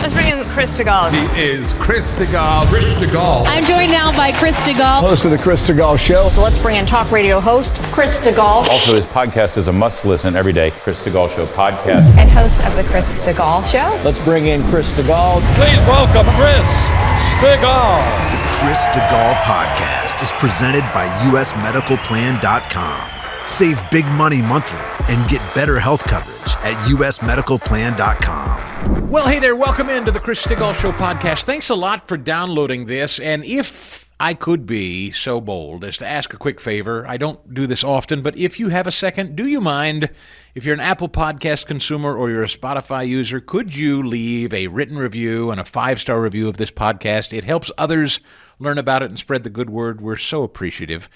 Let's bring in Chris Stigall. He is Chris Stigall. Chris Stigall. I'm joined now by Chris Stigall. Host of the Chris Stigall Show. So let's bring in talk radio host Chris Stigall. Also, his podcast is a must-listen every day. Chris Stigall Show podcast. And host of the Chris Stigall Show. Let's bring in Chris Stigall. Please welcome Chris Stigall. The Chris Stigall podcast is presented by usmedicalplan.com. Save big money monthly and get better health coverage at usmedicalplan.com. Well, hey there. Welcome into the Chris Stigall Show podcast. Thanks a lot for downloading this. And if I could be so bold as to ask a quick favor, I don't do this often, but if you have a second, do you mind, if you're an Apple Podcast consumer or you're a Spotify user, could you leave a written review and a 5-star review of this podcast? It helps others learn about it and spread the good word. We're so appreciative.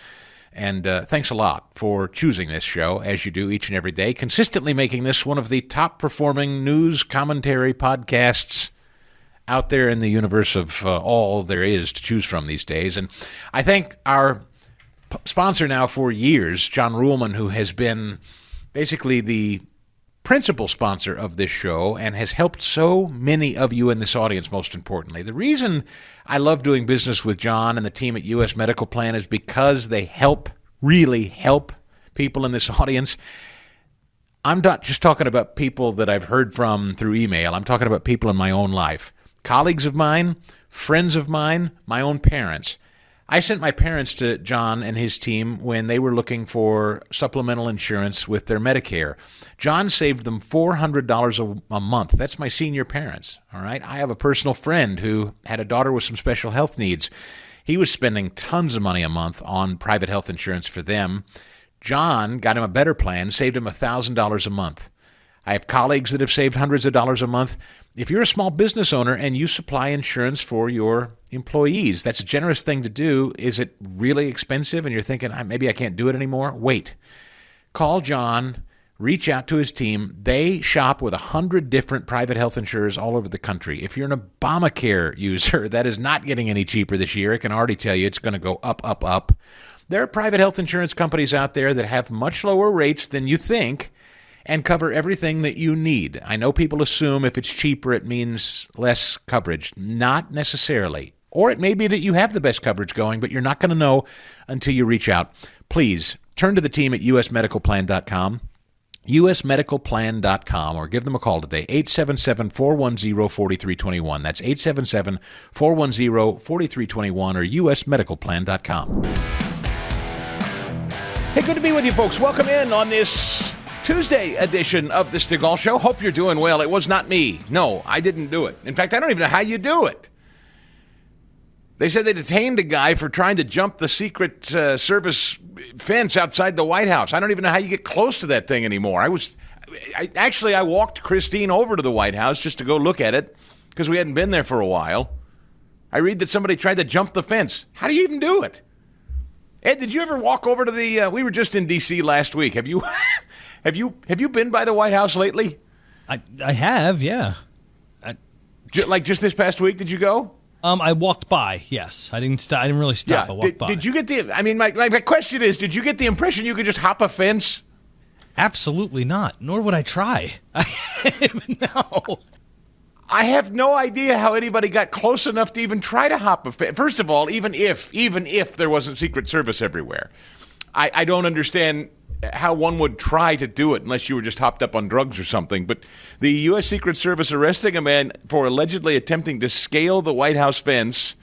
And thanks a lot for choosing this show, as you do each and every day, consistently making this one of the top-performing news commentary podcasts out there in the universe of all there is to choose from these days. And I thank our sponsor now for years, John Ruhlman, who has been basically the principal sponsor of this show and has helped so many of you in this audience, most importantly. The reason I love doing business with John and the team at U.S. Medical Plan is because they really help people in this audience. I'm not just talking about people that I've heard from through email. I'm talking about people in my own life. Colleagues of mine, friends of mine, my own parents. I sent my parents to John and his team when they were looking for supplemental insurance with their Medicare. John saved them $400 a month. That's my senior parents, all right? I have a personal friend who had a daughter with some special health needs. He was spending tons of money a month on private health insurance for them. John got him a better plan, saved him $1,000 a month. I have colleagues that have saved hundreds of dollars a month. If you're a small business owner and you supply insurance for your employees, that's a generous thing to do. Is it really expensive? And you're thinking, maybe I can't do it anymore? Wait. Call John. Reach out to his team. They shop with 100 different private health insurers all over the country. If you're an Obamacare user, that is not getting any cheaper this year. I can already tell you it's going to go up, up, up. There are private health insurance companies out there that have much lower rates than you think and cover everything that you need. I know people assume if it's cheaper, it means less coverage. Not necessarily. Or it may be that you have the best coverage going, but you're not going to know until you reach out. Please turn to the team at usmedicalplan.com, usmedicalplan.com, or give them a call today, 877-410-4321. That's 877-410-4321 or usmedicalplan.com. Hey, good to be with you folks. Welcome in on this Tuesday edition of the Stigall Show. Hope you're doing well. It was not me. No, I didn't do it. In fact, I don't even know how you do it. They said they detained a guy for trying to jump the Secret Service fence outside the White House. I don't even know how you get close to that thing anymore. I walked Christine over to the White House just to go look at it because we hadn't been there for a while. I read that somebody tried to jump the fence. How do you even do it? Ed, did you ever walk over to the? We were just in D.C. last week. Have you? Have you been by the White House lately? I have, yeah. Like just this past week, did you go? I walked by. Yes, I didn't really stop. Yeah. I walked by. Did you get the? I mean, my question is, did you get the impression you could just hop a fence? Absolutely not. Nor would I try. No. I have no idea how anybody got close enough to even try to hop a fence. First of all, even if there wasn't Secret Service everywhere, I don't understand how one would try to do it unless you were just hopped up on drugs or something. But the U.S. Secret Service arresting a man for allegedly attempting to scale the White House fence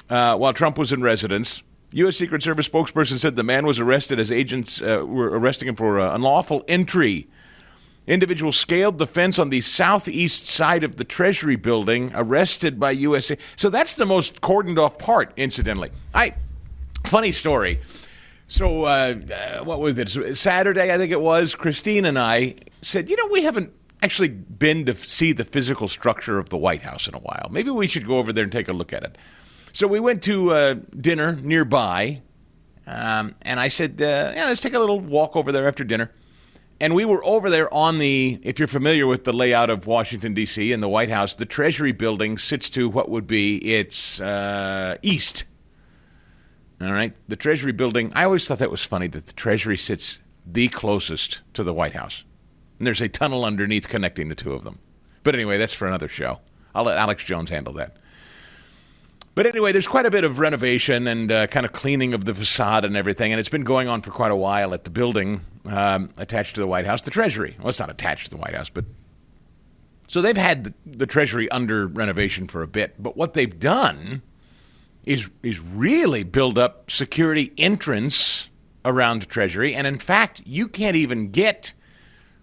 while Trump was in residence. U.S. Secret Service spokesperson said the man was arrested as agents were arresting him for unlawful entry. Individuals scaled the fence on the southeast side of the Treasury building, arrested by USA. So that's the most cordoned off part, incidentally. Funny story. So what was it? Saturday, I think it was, Christine and I said, we haven't actually been to see the physical structure of the White House in a while. Maybe we should go over there and take a look at it. So we went to dinner nearby, and I said, let's take a little walk over there after dinner. And we were over there on if you're familiar with the layout of Washington, D.C. and the White House, the Treasury building sits to what would be its east. All right, the Treasury building, I always thought that was funny that the Treasury sits the closest to the White House. And there's a tunnel underneath connecting the two of them. But anyway, that's for another show. I'll let Alex Jones handle that. But anyway, there's quite a bit of renovation and kind of cleaning of the facade and everything, and it's been going on for quite a while at the building attached to the White House, the Treasury. Well, it's not attached to the White House, but... So they've had the Treasury under renovation for a bit, but what they've done is really build up security entrance around the Treasury, and in fact, you can't even get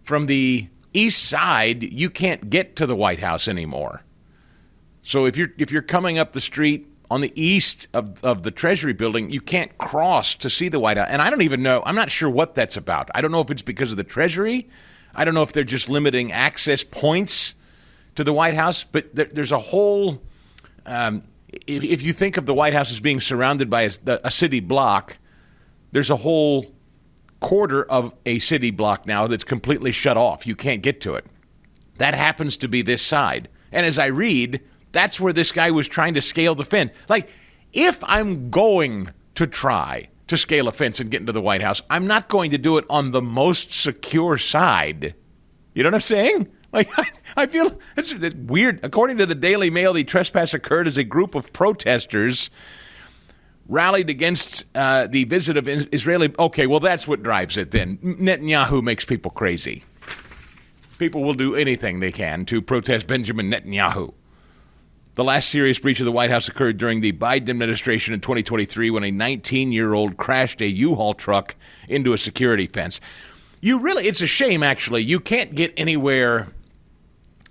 from the east side, you can't get to the White House anymore. So if you're coming up the street on the east of the Treasury building, you can't cross to see the White House. And I don't even know, I'm not sure what that's about. I don't know if it's because of the Treasury. I don't know if they're just limiting access points to the White House. But there's a whole, if you think of the White House as being surrounded by a city block, there's a whole quarter of a city block now that's completely shut off. You can't get to it. That happens to be this side. And as I read, that's where this guy was trying to scale the fence. Like, if I'm going to try to scale a fence and get into the White House, I'm not going to do it on the most secure side. You know what I'm saying? Like, I feel it's weird. According to the Daily Mail, the trespass occurred as a group of protesters rallied against the visit of Israeli... Okay, well, that's what drives it then. Netanyahu makes people crazy. People will do anything they can to protest Benjamin Netanyahu. The last serious breach of the White House occurred during the Biden administration in 2023 when a 19-year-old crashed a U-Haul truck into a security fence. It's a shame, actually. You can't get anywhere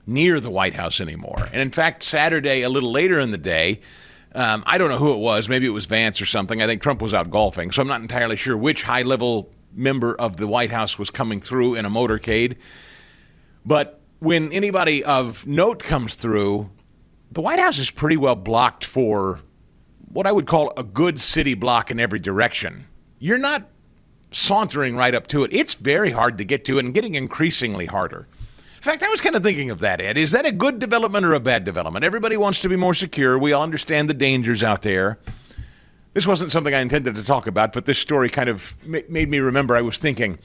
near the White House anymore. And in fact, Saturday, a little later in the day, I don't know who it was. Maybe it was Vance or something. I think Trump was out golfing, so I'm not entirely sure which high-level member of the White House was coming through in a motorcade. But when anybody of note comes through, the White House is pretty well blocked for what I would call a good city block in every direction. You're not sauntering right up to it. It's very hard to get to and getting increasingly harder. In fact, I was kind of thinking of that, Ed. Is that a good development or a bad development? Everybody wants to be more secure. We all understand the dangers out there. This wasn't something I intended to talk about, but this story kind of made me remember. I was thinking,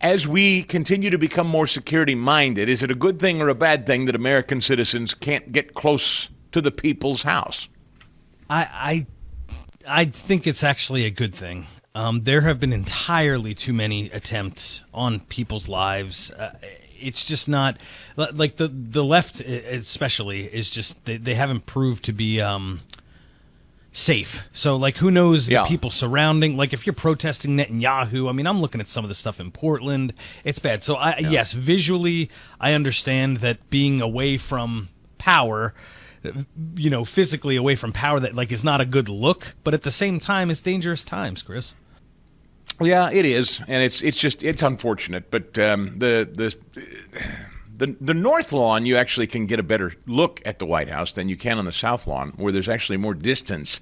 as we continue to become more security-minded, is it a good thing or a bad thing that American citizens can't get close to the people's house? I think it's actually a good thing. There have been entirely too many attempts on people's lives. It's just not like the left, especially, is just they haven't proved to be safe. So, like, who knows the people surrounding? Like, if you're protesting Netanyahu, I mean, I'm looking at some of the stuff in Portland. It's bad. So, yes, visually, I understand that being away from power, physically away from power, that like is not a good look. But at the same time, it's dangerous times, Chris. Yeah, it is, and it's unfortunate. But the North Lawn, you actually can get a better look at the White House than you can on the South Lawn, where there's actually more distance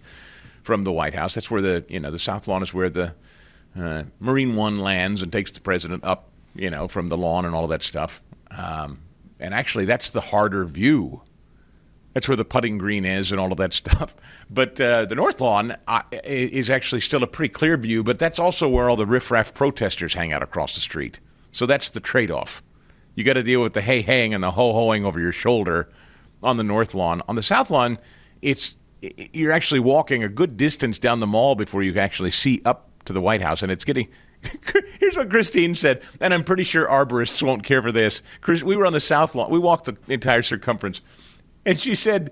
from the White House. That's where the South Lawn is where the Marine One lands and takes the president up, from the lawn and all of that stuff. And actually, that's the harder view. That's where the putting green is and all of that stuff. But the North Lawn is actually still a pretty clear view, but that's also where all the riffraff protesters hang out across the street. So that's the trade-off. You got to deal with the hey-haying and the ho-hoing over your shoulder on the North Lawn. On the South Lawn, you're actually walking a good distance down the mall before you can actually see up to the White House, and it's getting... Here's what Christine said, and I'm pretty sure arborists won't care for this. We were on the South Lawn. We walked the entire circumference. And she said,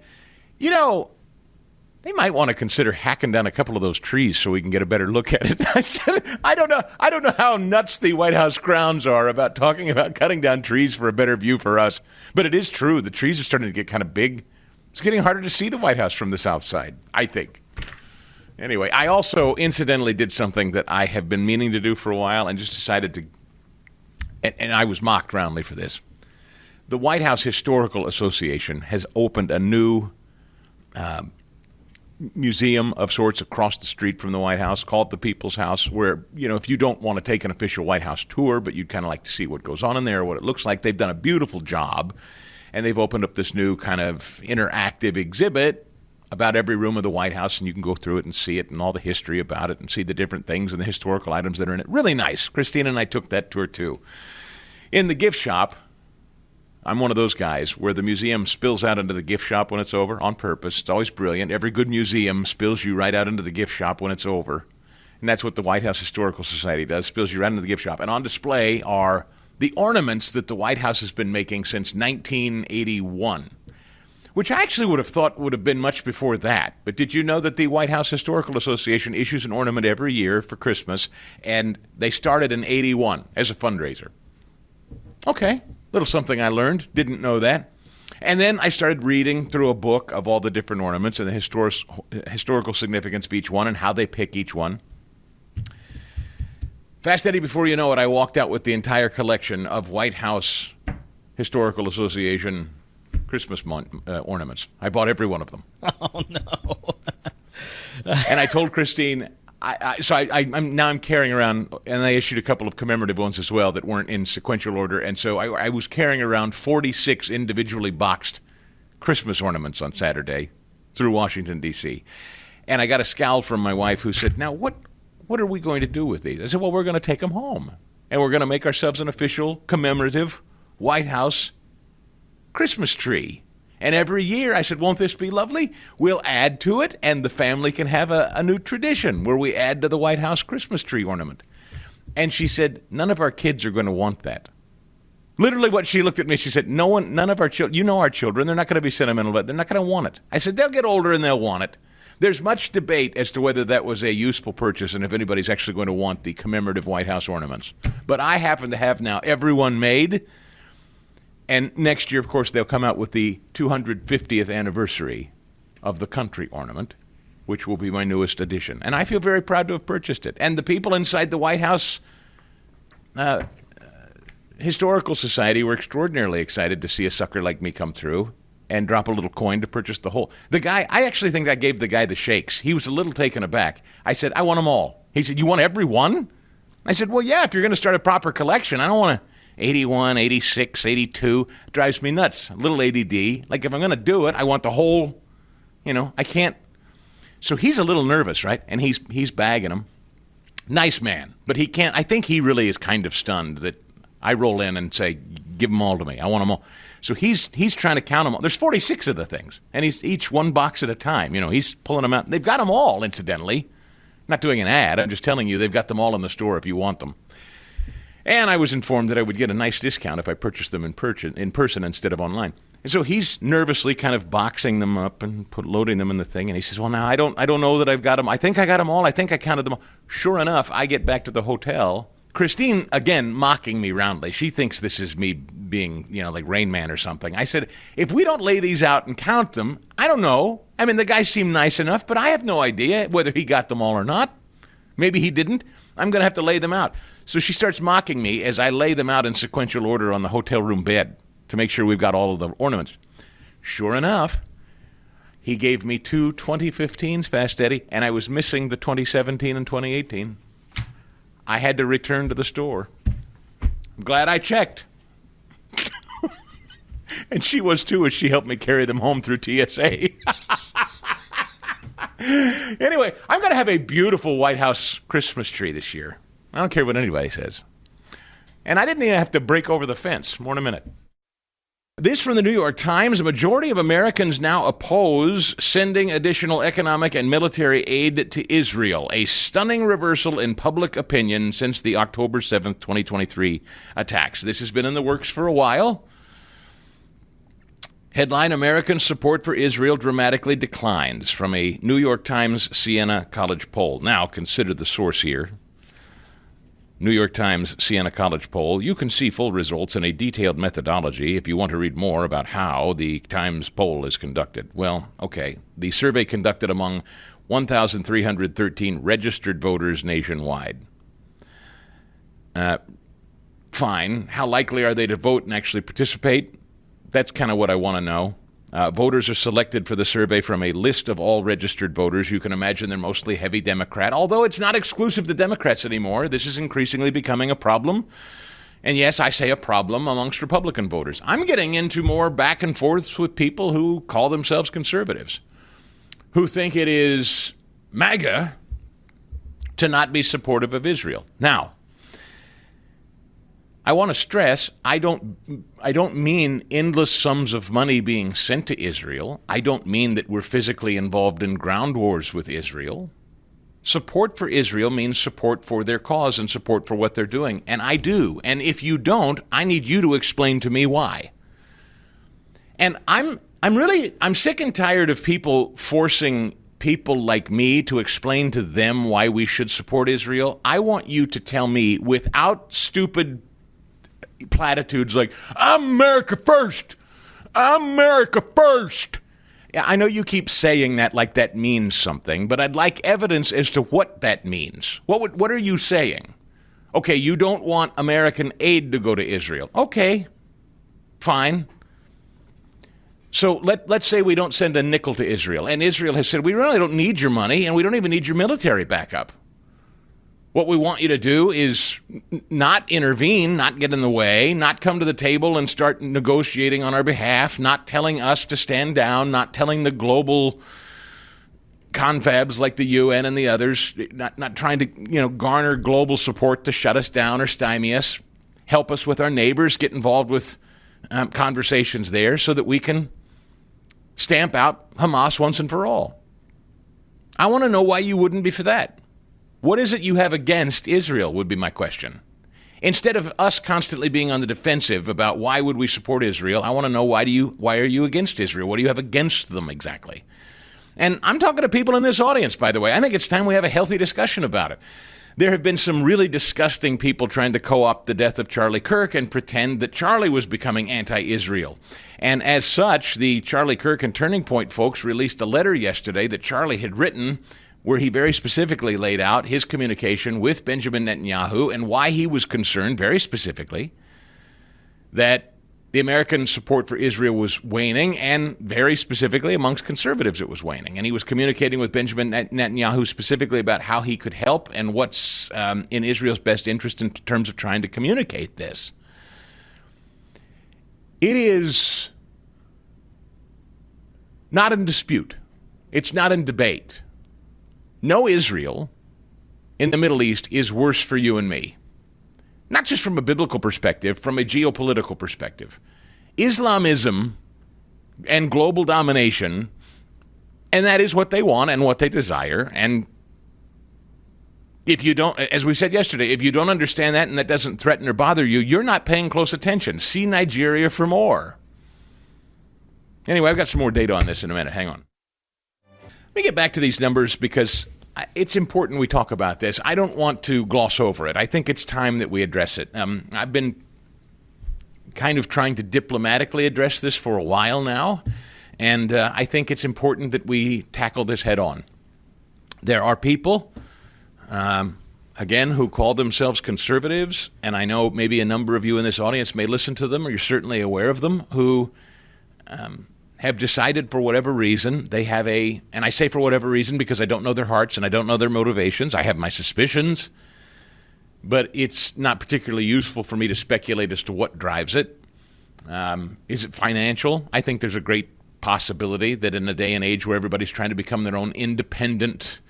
they might want to consider hacking down a couple of those trees so we can get a better look at it. I said, I don't know how nuts the White House grounds are about talking about cutting down trees for a better view for us. But it is true. The trees are starting to get kind of big. It's getting harder to see the White House from the south side, I think. Anyway, I also incidentally did something that I have been meaning to do for a while and just decided to, and I was mocked roundly for this. The White House Historical Association has opened a new museum of sorts across the street from the White House called the People's House, where, if you don't want to take an official White House tour, but you'd kind of like to see what goes on in there, what it looks like, they've done a beautiful job, and they've opened up this new kind of interactive exhibit about every room of the White House, and you can go through it and see it and all the history about it and see the different things and the historical items that are in it. Really nice. Christina and I took that tour, too. In the gift shop, I'm one of those guys where the museum spills out into the gift shop when it's over on purpose. It's always brilliant. Every good museum spills you right out into the gift shop when it's over. And that's what the White House Historical Society does, spills you right into the gift shop. And on display are the ornaments that the White House has been making since 1981, which I actually would have thought would have been much before that. But did you know that the White House Historical Association issues an ornament every year for Christmas, and they started in 81 as a fundraiser? Okay, little something I learned. Didn't know that. And then I started reading through a book of all the different ornaments and the historical significance of each one and how they pick each one. Fast Eddie, before you know it, I walked out with the entire collection of White House Historical Association Christmas ornaments. I bought every one of them. Oh, no. And I told Christine, I'm carrying around, and I issued a couple of commemorative ones as well that weren't in sequential order, and so I was carrying around 46 individually boxed Christmas ornaments on Saturday through Washington, D.C. And I got a scowl from my wife who said, now what are we going to do with these? I said, well, we're going to take them home, and we're going to make ourselves an official commemorative White House Christmas tree. And every year, I said, won't this be lovely? We'll add to it, and the family can have a new tradition where we add to the White House Christmas tree ornament. And she said, none of our kids are going to want that. Literally what she looked at me, she said, none of our children, you know our children, they're not going to be sentimental, but they're not going to want it. I said, they'll get older and they'll want it. There's much debate as to whether that was a useful purchase and if anybody's actually going to want the commemorative White House ornaments. But I happen to have now everyone made. And next year, of course, they'll come out with the 250th anniversary of the country ornament, which will be my newest addition. And I feel very proud to have purchased it. And the people inside the White House Historical Society were extraordinarily excited to see a sucker like me come through and drop a little coin to purchase the whole. The guy, I actually think I gave the guy the shakes. He was a little taken aback. I said, I want them all. He said, you want every one? I said, well, yeah, if you're going to start a proper collection, I don't want to 81, 86, 82. Drives me nuts. A little ADD. Like, if I'm going to do it, I want the whole, I can't. So he's a little nervous, right? And he's bagging them. Nice man. But he can't. I think he really is kind of stunned that I roll in and say, give them all to me. I want them all. So he's trying to count them all. There's 46 of the things. And he's each one box at a time. He's pulling them out. They've got them all, incidentally. I'm not doing an ad. I'm just telling you they've got them all in the store if you want them. And I was informed that I would get a nice discount if I purchased them in person instead of online. And so he's nervously kind of boxing them up and loading them in the thing. And he says, well, now I don't know that I've got them. I think I got them all. I think I counted them all. Sure enough, I get back to the hotel. Christine, again, mocking me roundly. She thinks this is me being, like Rain Man or something. I said, if we don't lay these out and count them, I don't know. I mean, the guy seemed nice enough, but I have no idea whether he got them all or not. Maybe he didn't. I'm going to have to lay them out. So she starts mocking me as I lay them out in sequential order on the hotel room bed to make sure we've got all of the ornaments. Sure enough, he gave me two 2015s, Fast Eddie, and I was missing the 2017 and 2018. I had to return to the store. I'm glad I checked. And she was too, as she helped me carry them home through TSA. Anyway, I'm going to have a beautiful White House Christmas tree this year. I don't care what anybody says. And I didn't even have to break over the fence. More in a minute. This from the New York Times. A majority of Americans now oppose sending additional economic and military aid to Israel. A stunning reversal in public opinion since the October 7th, 2023 attacks. This has been in the works for a while. Headline, American support for Israel dramatically declines, from a New York Times Siena College poll. Now, consider the source here. New York Times Siena College poll. You can see full results and a detailed methodology if you want to read more about how the Times poll is conducted. Well, okay. The survey conducted among 1,313 registered voters nationwide. Fine. How likely are they to vote and actually participate? That's kind of what I want to know. Voters are selected for the survey from a list of all registered voters. You can imagine they're mostly heavy Democrat, although it's not exclusive to Democrats anymore. This is increasingly becoming a problem. And yes, I say a problem amongst Republican voters. I'm getting into more back and forths with people who call themselves conservatives, who think it is MAGA to not be supportive of Israel. Now, I want to stress, I don't mean endless sums of money being sent to Israel. I don't mean that we're physically involved in ground wars with Israel. Support for Israel means support for their cause and support for what they're doing. And I do. And if you don't, I need you to explain to me why. And I'm sick and tired of people forcing people like me to explain to them why we should support Israel. I want you to tell me without stupid platitudes like, I'm America first. I'm America first. Yeah, I know you keep saying that like that means something, but I'd like evidence as to what that means. What are you saying? Okay, you don't want American aid to go to Israel. Okay, fine. So let's say we don't send a nickel to Israel, and Israel has said, we really don't need your money, and we don't even need your military backup. What we want you to do is not intervene, not get in the way, not come to the table and start negotiating on our behalf, not telling us to stand down, not telling the global confabs like the UN and the others, not trying to garner global support to shut us down or stymie us, help us with our neighbors, get involved with conversations there so that we can stamp out Hamas once and for all. I want to know why you wouldn't be for that. What is it you have against Israel would be my question. Instead of us constantly being on the defensive about why would we support Israel, I want to know why are you against Israel? What do you have against them exactly? And I'm talking to people in this audience, by the way. I think it's time we have a healthy discussion about it. There have been some really disgusting people trying to co-opt the death of Charlie Kirk and pretend that Charlie was becoming anti-Israel. And as such, the Charlie Kirk and Turning Point folks released a letter yesterday that Charlie had written where he very specifically laid out his communication with Benjamin Netanyahu and why he was concerned, very specifically, that the American support for Israel was waning, and very specifically amongst conservatives it was waning. And he was communicating with Benjamin Netanyahu specifically about how he could help and what's in Israel's best interest in terms of trying to communicate this. It is not in dispute. It's not in debate. No Israel in the Middle East is worse for you and me. Not just from a biblical perspective, from a geopolitical perspective. Islamism and global domination, and that is what they want and what they desire. And if you don't, as we said yesterday, if you don't understand that and that doesn't threaten or bother you, you're not paying close attention. See Nigeria for more. Anyway, I've got some more data on this in a minute. Hang on. Let me get back to these numbers because it's important we talk about this. I don't want to gloss over it. I think it's time that we address it. I've been kind of trying to diplomatically address this for a while now, and I think it's important that we tackle this head on. There are people, again, who call themselves conservatives, and I know maybe a number of you in this audience may listen to them, or you're certainly aware of them, who have decided for whatever reason, they have and I say for whatever reason because I don't know their hearts and I don't know their motivations. I have my suspicions, but it's not particularly useful for me to speculate as to what drives it. Is it financial? I think there's a great possibility that in a day and age where everybody's trying to become their own independent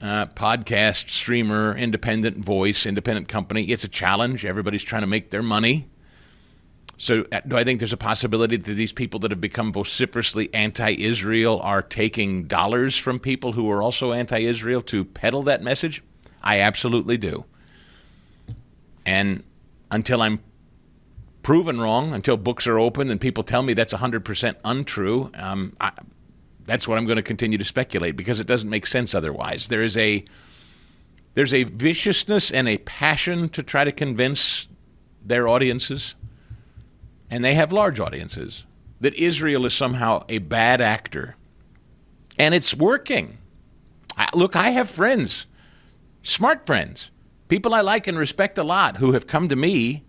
podcast streamer, independent voice, independent company, it's a challenge. Everybody's trying to make their money. So do I think there's a possibility that these people that have become vociferously anti-Israel are taking dollars from people who are also anti-Israel to peddle that message? I absolutely do. And until I'm proven wrong, until books are open and people tell me that's 100% untrue, that's what I'm going to continue to speculate because it doesn't make sense otherwise. There's a viciousness and a passion to try to convince their audiences, and they have large audiences, that Israel is somehow a bad actor. And it's working. I have friends, smart friends, people I like and respect a lot who have come to me,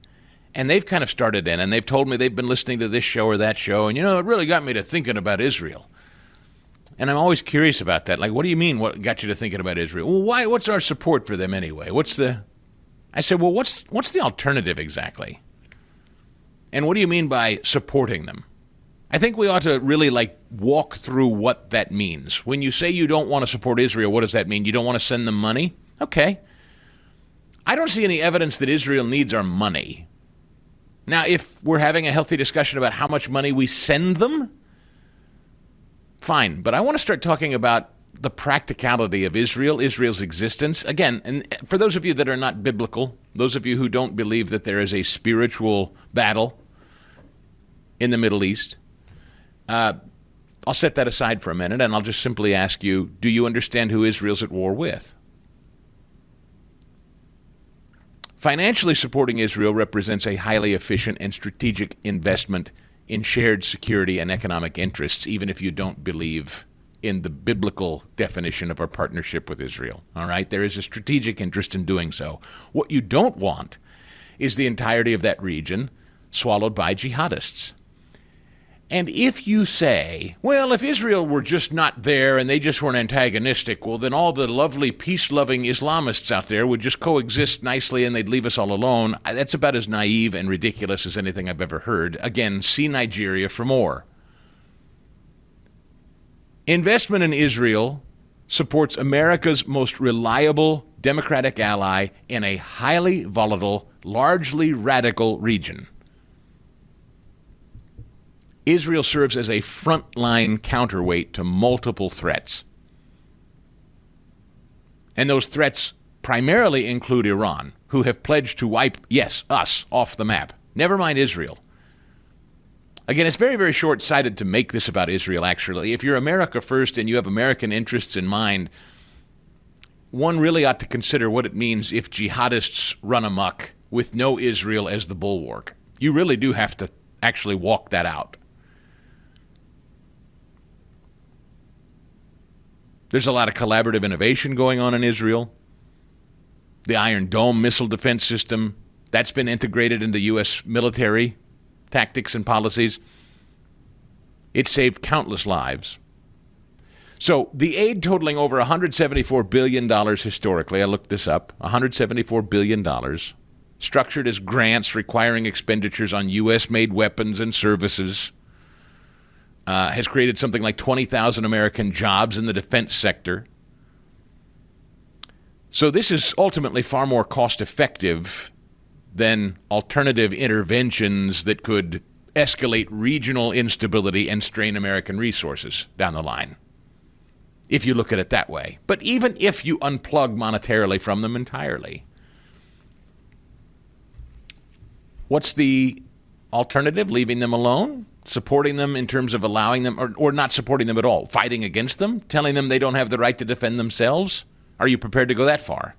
and they've kind of started in, and they've told me they've been listening to this show or that show, and, it really got me to thinking about Israel. And I'm always curious about that. Like, what do you mean, what got you to thinking about Israel? Well, why? What's our support for them anyway? I said, well, what's the alternative exactly? And what do you mean by supporting them? I think we ought to really walk through what that means. When you say you don't want to support Israel, what does that mean? You don't want to send them money? Okay. I don't see any evidence that Israel needs our money. Now, if we're having a healthy discussion about how much money we send them, fine. But I want to start talking about the practicality of Israel, Israel's existence. Again, and for those of you that are not biblical, those of you who don't believe that there is a spiritual battle in the Middle East, I'll set that aside for a minute, and I'll just simply ask you, do you understand who Israel's at war with? Financially supporting Israel represents a highly efficient and strategic investment in shared security and economic interests, even if you don't believe in the biblical definition of our partnership with Israel. All right? There is a strategic interest in doing so. What you don't want is the entirety of that region swallowed by jihadists. And if you say, well, if Israel were just not there and they just weren't antagonistic, well, then all the lovely peace-loving Islamists out there would just coexist nicely and they'd leave us all alone. That's about as naive and ridiculous as anything I've ever heard. Again, see Nigeria for more. Investment in Israel supports America's most reliable democratic ally in a highly volatile, largely radical region. Israel serves as a frontline counterweight to multiple threats. And those threats primarily include Iran, who have pledged to wipe, yes, us off the map. Never mind Israel. Again, it's very, very short-sighted to make this about Israel, actually. If you're America first and you have American interests in mind, one really ought to consider what it means if jihadists run amok with no Israel as the bulwark. You really do have to actually walk that out. There's a lot of collaborative innovation going on in Israel. The Iron Dome missile defense system, that's been integrated into U.S. military tactics and policies. It saved countless lives. So the aid totaling over $174 billion historically, I looked this up, $174 billion, structured as grants requiring expenditures on U.S.-made weapons and services, has created something like 20,000 American jobs in the defense sector. So this is ultimately far more cost-effective than alternative interventions that could escalate regional instability and strain American resources down the line, if you look at it that way. But even if you unplug monetarily from them entirely, what's the alternative? Leaving them alone? Supporting them in terms of allowing them, or not supporting them at all? Fighting against them? Telling them they don't have the right to defend themselves? Are you prepared to go that far?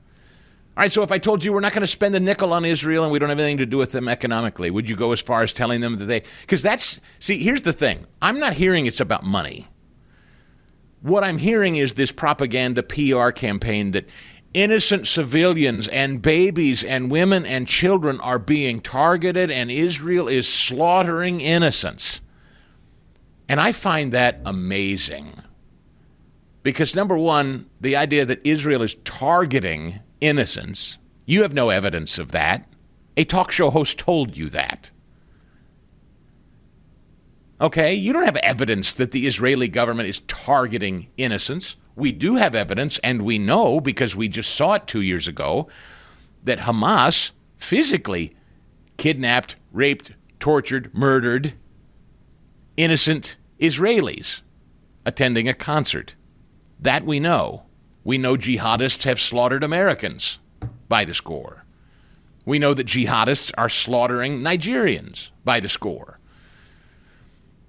All right, so if I told you we're not going to spend a nickel on Israel and we don't have anything to do with them economically, would you go as far as telling them that they... Because that's... See, here's the thing. I'm not hearing it's about money. What I'm hearing is this propaganda PR campaign that innocent civilians and babies and women and children are being targeted and Israel is slaughtering innocents. And I find that amazing. Because number one, the idea that Israel is targeting innocents, you have no evidence of that. A talk show host told you that. Okay, you don't have evidence that the Israeli government is targeting innocents. We do have evidence, and we know, because we just saw it 2 years ago, that Hamas physically kidnapped, raped, tortured, murdered innocent Israelis attending a concert. That we know. We know jihadists have slaughtered Americans by the score. We know that jihadists are slaughtering Nigerians by the score.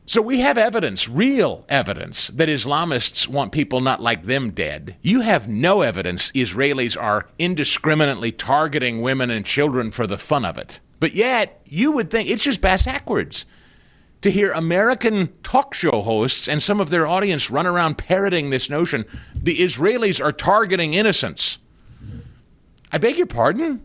So we have evidence, real evidence, that Islamists want people not like them dead. You have no evidence Israelis are indiscriminately targeting women and children for the fun of it. But yet, you would think it's just backwards to hear American talk show hosts and some of their audience run around parroting this notion, the Israelis are targeting innocents. I beg your pardon?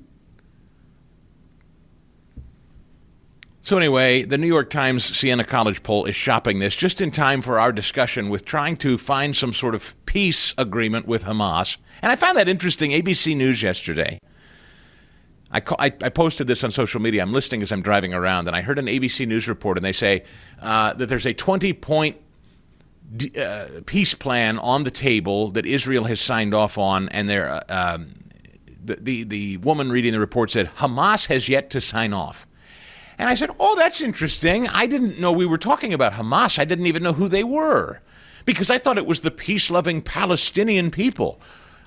So anyway, the New York Times Siena College poll is shopping this just in time for our discussion with trying to find some sort of peace agreement with Hamas. And I found that interesting. ABC News yesterday. I posted this on social media. I'm listening as I'm driving around, and I heard an ABC News report, and they say that there's a 20-point peace plan on the table that Israel has signed off on, and the woman reading the report said, Hamas has yet to sign off. And I said, oh, that's interesting. I didn't know we were talking about Hamas. I didn't even know who they were, because I thought it was the peace-loving Palestinian people,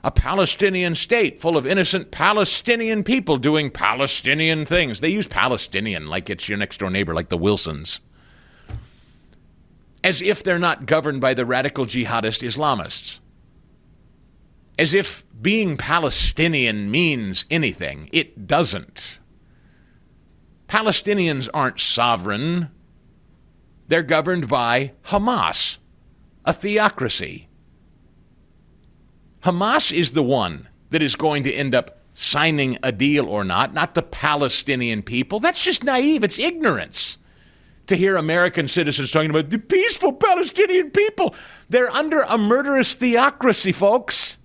a Palestinian state full of innocent Palestinian people doing Palestinian things. They use Palestinian like it's your next-door neighbor, like the Wilsons, as if they're not governed by the radical jihadist Islamists, as if being Palestinian means anything. It doesn't. Palestinians aren't sovereign. They're governed by Hamas, a theocracy. Hamas is the one that is going to end up signing a deal or not the Palestinian people. That's just naive. It's ignorance to hear American citizens talking about the peaceful Palestinian people. They're under a murderous theocracy, folks.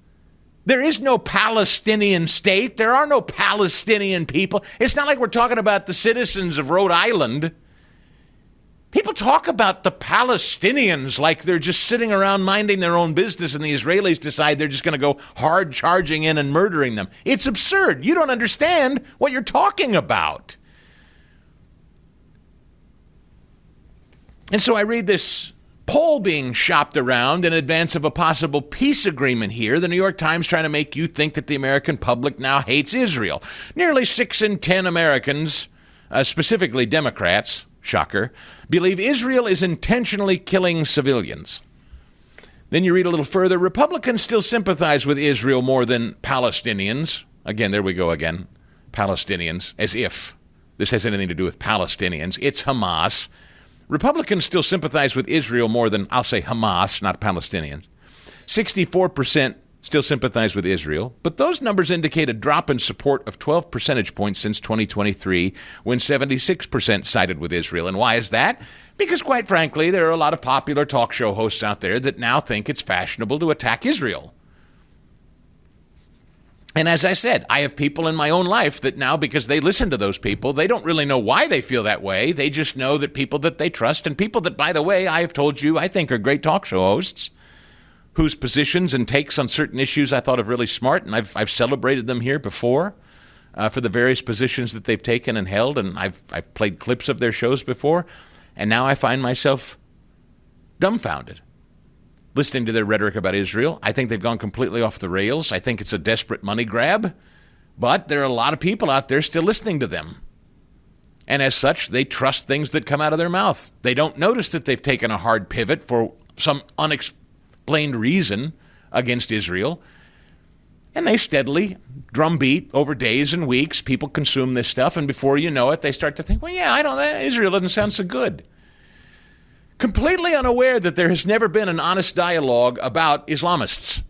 There is no Palestinian state. There are no Palestinian people. It's not like we're talking about the citizens of Rhode Island. People talk about the Palestinians like they're just sitting around minding their own business, and the Israelis decide they're just going to go hard charging in and murdering them. It's absurd. You don't understand what you're talking about. And so I read this poll being shopped around in advance of a possible peace agreement here. The New York Times trying to make you think that the American public now hates Israel. Nearly 6 in 10 Americans, specifically Democrats, shocker, believe Israel is intentionally killing civilians. Then you read a little further. Republicans still sympathize with Israel more than Palestinians. Again, there we go again. Palestinians, as if this has anything to do with Palestinians. It's Hamas. Republicans still sympathize with Israel more than, I'll say, Hamas, not Palestinians. 64% still sympathize with Israel, but those numbers indicate a drop in support of 12 percentage points since 2023, when 76% sided with Israel. And why is that? Because, quite frankly, there are a lot of popular talk show hosts out there that now think it's fashionable to attack Israel. And as I said, I have people in my own life that now, because they listen to those people, they don't really know why they feel that way. They just know that people that they trust, and people that, by the way, I have told you I think are great talk show hosts, whose positions and takes on certain issues I thought of really smart, and I've celebrated them here before for the various positions that they've taken and held, and I've played clips of their shows before, and now I find myself dumbfounded listening to their rhetoric about Israel. I think they've gone completely off the rails. I think it's a desperate money grab, but there are a lot of people out there still listening to them. And as such, they trust things that come out of their mouth. They don't notice that they've taken a hard pivot for some unexplained reason against Israel. And they steadily drumbeat over days and weeks. People consume this stuff, and before you know it, they start to think, well, yeah, Israel doesn't sound so good. Completely unaware that there has never been an honest dialogue about Islamists.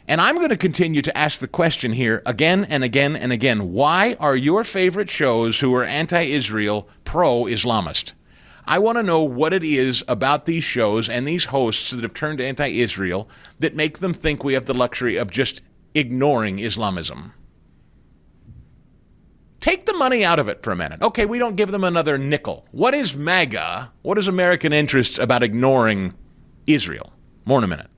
And I'm going to continue to ask the question here again and again and again. Why are your favorite shows who are anti-Israel pro-Islamist? I want to know what it is about these shows and these hosts that have turned anti-Israel that make them think we have the luxury of just ignoring Islamism. Take the money out of it for a minute. Okay, we don't give them another nickel. What is MAGA? What is American interests about ignoring Israel? More in a minute.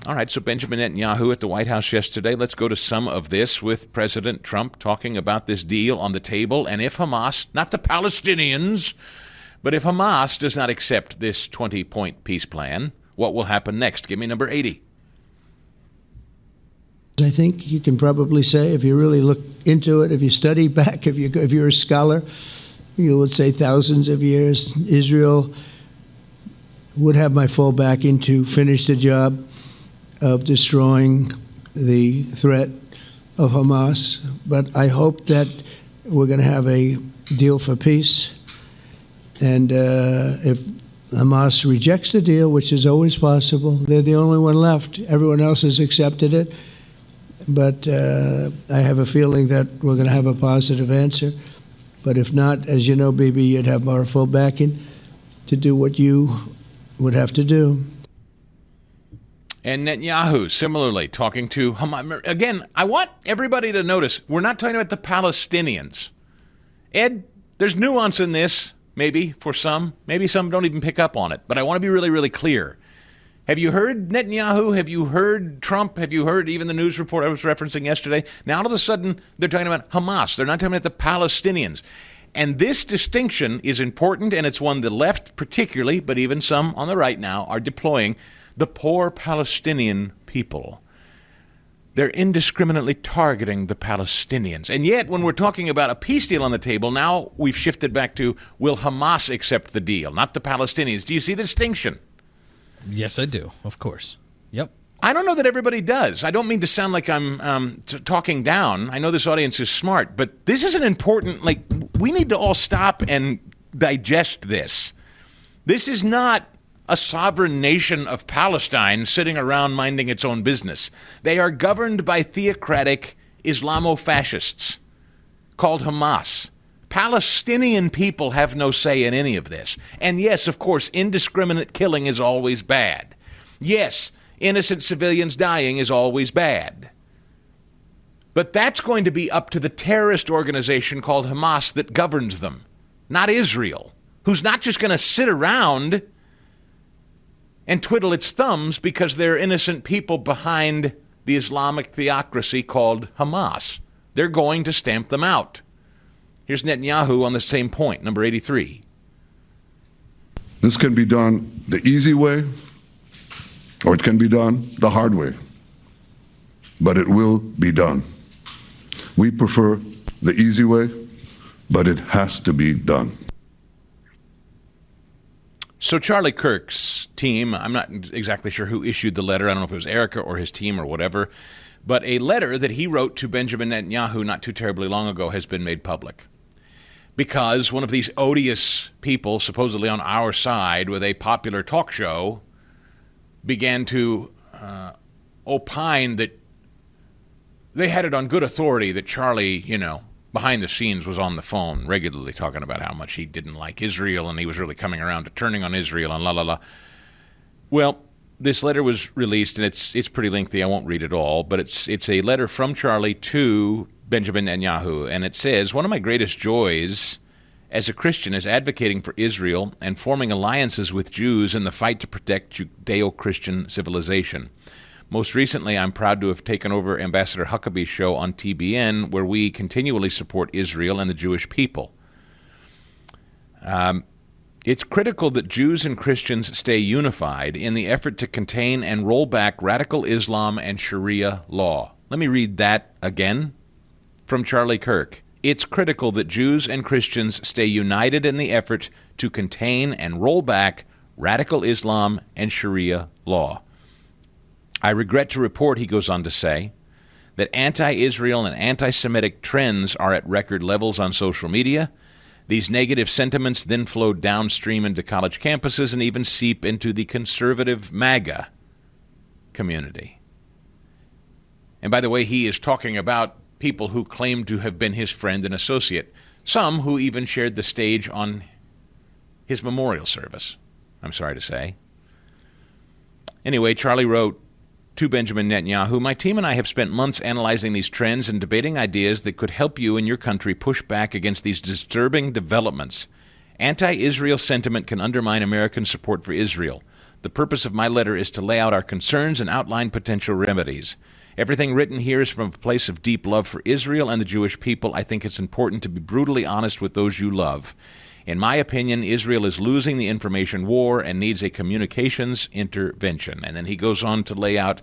All right, so Benjamin Netanyahu at the White House yesterday. Let's go to some of this with President Trump talking about this deal on the table. And if Hamas, not the Palestinians, but if Hamas does not accept this 20-point peace plan, what will happen next? Give me number 80. I think you can probably say, if you really look into it, if you study back, if you're a scholar, you would say thousands of years, Israel would have my full backing to finish the job of destroying the threat of Hamas. But I hope that we're going to have a deal for peace. And if Hamas rejects the deal, which is always possible, they're the only one left. Everyone else has accepted it. But I have a feeling that we're going to have a positive answer. But if not, as you know, Bibi, you'd have our full backing to do what you would have to do. And Netanyahu, similarly, talking to Hamas. Again, I want everybody to notice, we're not talking about the Palestinians. Ed, there's nuance in this, maybe, for some. Maybe some don't even pick up on it. But I want to be really, really clear. Have you heard Netanyahu? Have you heard Trump? Have you heard even the news report I was referencing yesterday? Now, all of a sudden, they're talking about Hamas. They're not talking about the Palestinians. And this distinction is important, and it's one the left particularly, but even some on the right now, are deploying. The poor Palestinian people. They're indiscriminately targeting the Palestinians. And yet, when we're talking about a peace deal on the table, now we've shifted back to, will Hamas accept the deal, not the Palestinians? Do you see the distinction? Yes, I do, of course. Yep. I don't know that everybody does. I don't mean to sound like I'm talking down. I know this audience is smart, but this is an important, we need to all stop and digest this. This is not a sovereign nation of Palestine sitting around minding its own business. They are governed by theocratic Islamo-fascists called Hamas. Palestinian people have no say in any of this. And yes, of course, indiscriminate killing is always bad. Yes, innocent civilians dying is always bad. But that's going to be up to the terrorist organization called Hamas that governs them, not Israel, who's not just going to sit around and twiddle its thumbs because there are innocent people behind the Islamic theocracy called Hamas. They're going to stamp them out. Here's Netanyahu on the same point, number 83. This can be done the easy way, or it can be done the hard way. But it will be done. We prefer the easy way, but it has to be done. So Charlie Kirk's team, I'm not exactly sure who issued the letter. I don't know if it was Erica or his team or whatever. But a letter that he wrote to Benjamin Netanyahu not too terribly long ago has been made public. Because one of these odious people, supposedly on our side with a popular talk show, began to opine that they had it on good authority that Charlie, behind the scenes was on the phone regularly talking about how much he didn't like Israel and he was really coming around to turning on Israel and la la la. Well, this letter was released and it's pretty lengthy. I won't read it all, but it's a letter from Charlie to Benjamin Netanyahu, and it says, one of my greatest joys as a Christian is advocating for Israel and forming alliances with Jews in the fight to protect Judeo-Christian civilization. Most recently, I'm proud to have taken over Ambassador Huckabee's show on TBN, where we continually support Israel and the Jewish people. It's critical that Jews and Christians stay unified in the effort to contain and roll back radical Islam and Sharia law. Let me read that again from Charlie Kirk. It's critical that Jews and Christians stay united in the effort to contain and roll back radical Islam and Sharia law. I regret to report, he goes on to say, that anti-Israel and anti-Semitic trends are at record levels on social media. These negative sentiments then flow downstream into college campuses and even seep into the conservative MAGA community. And by the way, he is talking about people who claim to have been his friend and associate, some who even shared the stage on his memorial service, I'm sorry to say. Anyway, Charlie wrote to Benjamin Netanyahu, my team and I have spent months analyzing these trends and debating ideas that could help you and your country push back against these disturbing developments. Anti-Israel sentiment can undermine American support for Israel. The purpose of my letter is to lay out our concerns and outline potential remedies. Everything written here is from a place of deep love for Israel and the Jewish people. I think it's important to be brutally honest with those you love. In my opinion, Israel is losing the information war and needs a communications intervention. And then he goes on to lay out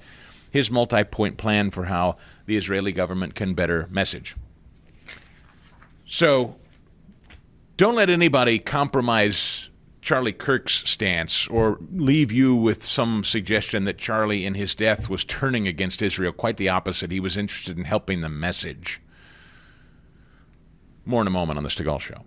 his multi-point plan for how the Israeli government can better message. So don't let anybody compromise Charlie Kirk's stance or leave you with some suggestion that Charlie in his death was turning against Israel. Quite the opposite. He was interested in helping the message. More in a moment on the Stigall Show.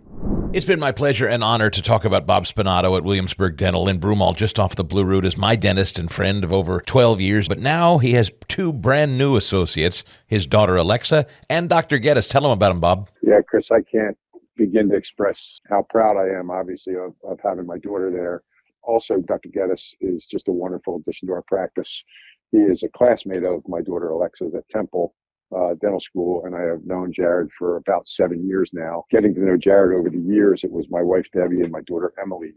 It's been my pleasure and honor to talk about Bob Spinato at Williamsburg Dental in Broomall, just off the Blue Route, as my dentist and friend of over 12 years. But now he has two brand new associates, his daughter Alexa and Dr. Geddes. Tell him about him, Bob. Yeah, Chris, I can't begin to express how proud I am, obviously, of having my daughter there. Also, Dr. Geddes is just a wonderful addition to our practice. He is a classmate of my daughter Alexa's at Temple Dental School, and I have known Jared for about 7 years now. Getting to know Jared over the years, it was my wife Debbie and my daughter Emily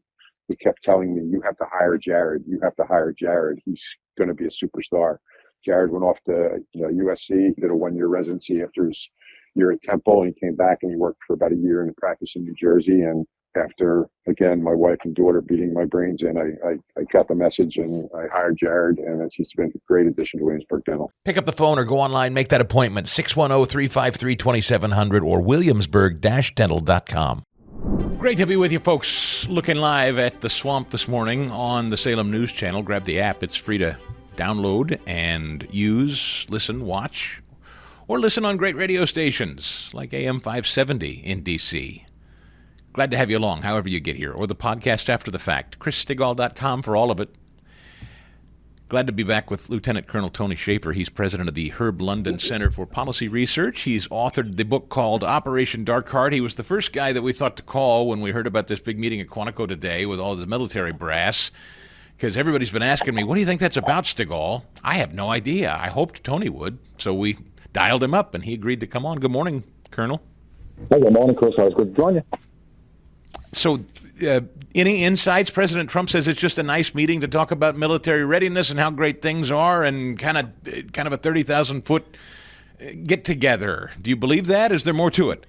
who kept telling me, you have to hire Jared. You have to hire Jared. He's going to be a superstar. Jared went off to USC, did a 1-year residency after his year at Temple, and he came back and he worked for about a year in practice in New Jersey. And after, again, my wife and daughter beating my brains in, I got the message and I hired Jared, and he's been a great addition to Williamsburg Dental. Pick up the phone or go online, make that appointment, 610-353-2700 or williamsburg-dental.com. Great to be with you, folks. Looking live at the Swamp this morning on the Salem News Channel. Grab the app. It's free to download and use, listen, watch, or listen on great radio stations like AM 570 in D.C. Glad to have you along, however you get here, or the podcast after the fact. ChrisStigall.com for all of it. Glad to be back with Lieutenant Colonel Tony Schaffer. He's president of the Herb London Center for Policy Research. He's authored the book called Operation Dark Heart. He was the first guy that we thought to call when we heard about this big meeting at Quantico today with all the military brass, because everybody's been asking me, what do you think that's about, Stigall? I have no idea. I hoped Tony would, so we dialed him up, and he agreed to come on. Good morning, Colonel. Hey, good morning, Chris. It's good to join you. So, any insights? President Trump says it's just a nice meeting to talk about military readiness and how great things are, and kind of a 30,000-foot get-together. Do you believe that? Is there more to it?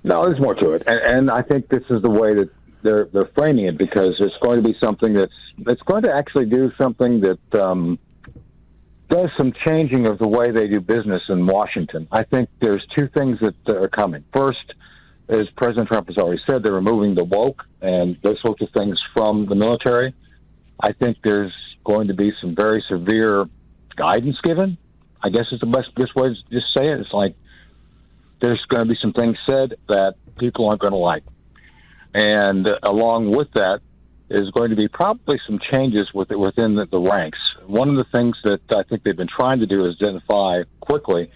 No, there's more to it, and I think this is the way that they're framing it, because it's going to be something that's going to actually do something that does some changing of the way they do business in Washington. I think there's two things that are coming. First, as President Trump has already said, they're removing the woke and those sorts of things from the military. I think there's going to be some very severe guidance given. I guess it's the best way to just say it. It's like there's going to be some things said that people aren't going to like. And along with that is going to be probably some changes within the ranks. One of the things that I think they've been trying to do is identify quickly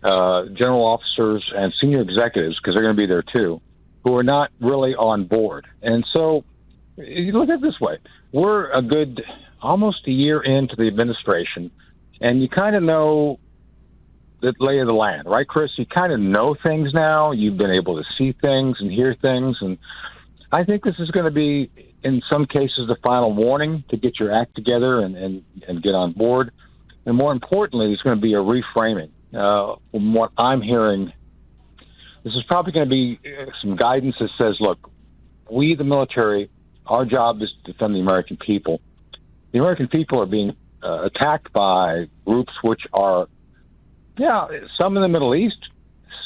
general officers and senior executives, because they're going to be there too, who are not really on board. And so you look at it this way. We're a good almost a year into the administration, and you kind of know the lay of the land, right, Chris? You kind of know things now. You've been able to see things and hear things, and I think this is going to be, in some cases, the final warning to get your act together and get on board. And more importantly, there's going to be a reframing. From what I'm hearing, this is probably going to be some guidance that says, look, we, the military, our job is to defend the American people. The American people are being attacked by groups which are, some in the Middle East,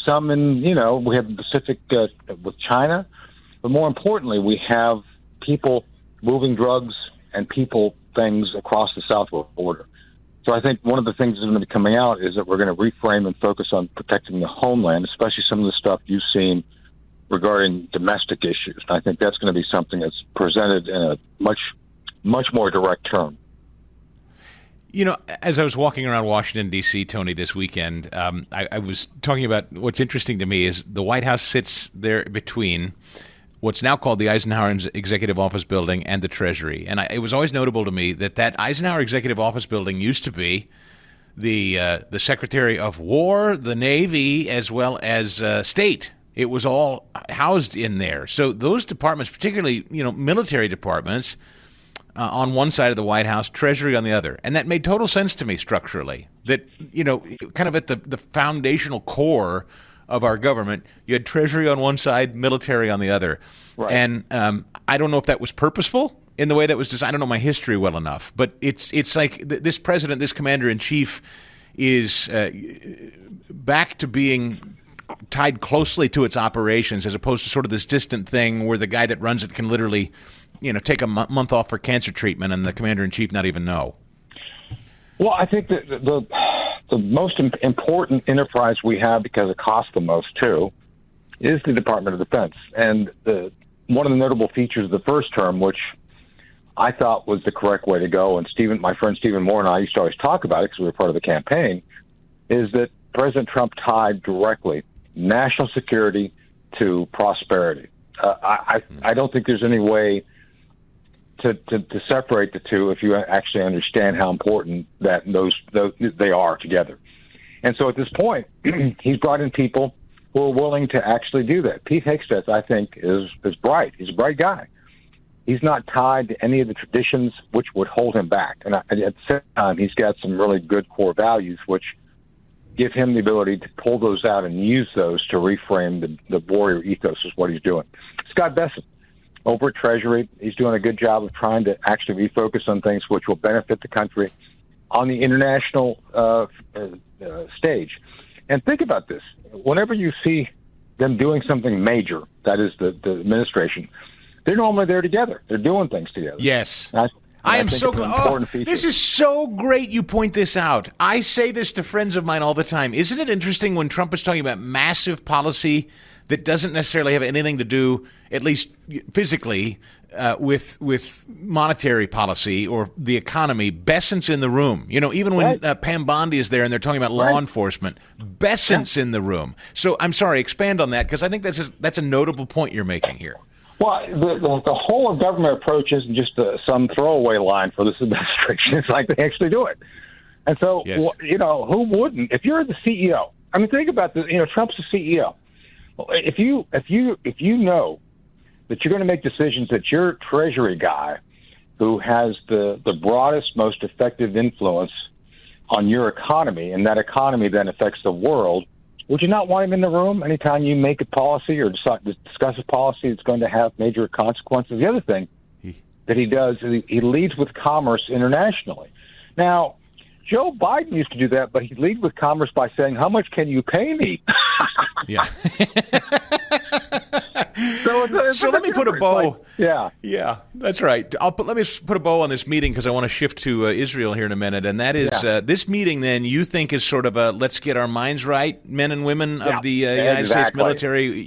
some in, we have the Pacific with China, but more importantly, we have people moving drugs and things across the southwest border. So I think one of the things that's going to be coming out is that we're going to reframe and focus on protecting the homeland, especially some of the stuff you've seen regarding domestic issues. And I think that's going to be something that's presented in a much, much more direct term. As I was walking around Washington, D.C., Tony, this weekend, I was talking about what's interesting to me is the White House sits there between what's now called the Eisenhower Executive Office Building and the Treasury. And it was always notable to me that Eisenhower Executive Office Building used to be the Secretary of War, the Navy, as well as State. It was all housed in there. So those departments, particularly, military departments, on one side of the White House, Treasury on the other. And that made total sense to me structurally, that, kind of at the foundational core of our government, you had Treasury on one side, military on the other. Right. And I don't know if that was purposeful in the way that was designed. I don't know my history well enough, but it's like this president, this commander-in-chief is back to being tied closely to its operations, as opposed to sort of this distant thing where the guy that runs it can literally, take a month off for cancer treatment and the commander-in-chief not even know. Well, I think that the most important enterprise we have, because it costs the most too, is the Department of Defense. And one of the notable features of the first term, which I thought was the correct way to go, and my friend Stephen Moore and I used to always talk about it because we were part of the campaign, is that President Trump tied directly national security to prosperity. I don't think there's any way to separate the two if you actually understand how important that those they are together. And so at this point, he's brought in people who are willing to actually do that. Pete Hegseth, I think, is bright. He's a bright guy. He's not tied to any of the traditions which would hold him back. And at the same time, he's got some really good core values, which give him the ability to pull those out and use those to reframe the warrior ethos is what he's doing. Scott Bessent, over at Treasury, he's doing a good job of trying to actually refocus on things which will benefit the country on the international stage. And think about this. Whenever you see them doing something major, that is the administration, they're normally there together. They're doing things together. Yes. I am so glad. Oh, this is so great you point this out. I say this to friends of mine all the time. Isn't it interesting when Trump is talking about massive policy that doesn't necessarily have anything to do, at least physically, with monetary policy or the economy? Bessent's in the room. You know, even when Pam Bondi is there and they're talking about law enforcement, Bessent's in the room. So I'm sorry, expand on that, because I think that's a notable point you're making here. Well, the whole of government approach isn't just some throwaway line for this administration. It's like they actually do it. And so, you know, who wouldn't? If you're the CEO, I mean, think about this. You know, Trump's the CEO. If you know that you're going to make decisions that your Treasury guy, who has the broadest, most effective influence on your economy, and that economy then affects the world, would you not want him in the room anytime you make a policy or discuss a policy that's going to have major consequences? The other thing that he does is he leads with commerce internationally. Now, Joe Biden used to do that, but he leads with commerce by saying, "How much can you pay me?" Yeah. So let me put a bow. Yeah, that's right. Let me put a bow on this meeting, because I want to shift to Israel here in a minute, and that is this meeting. Then you think is sort of a let's get our minds right, men and women of the United States military.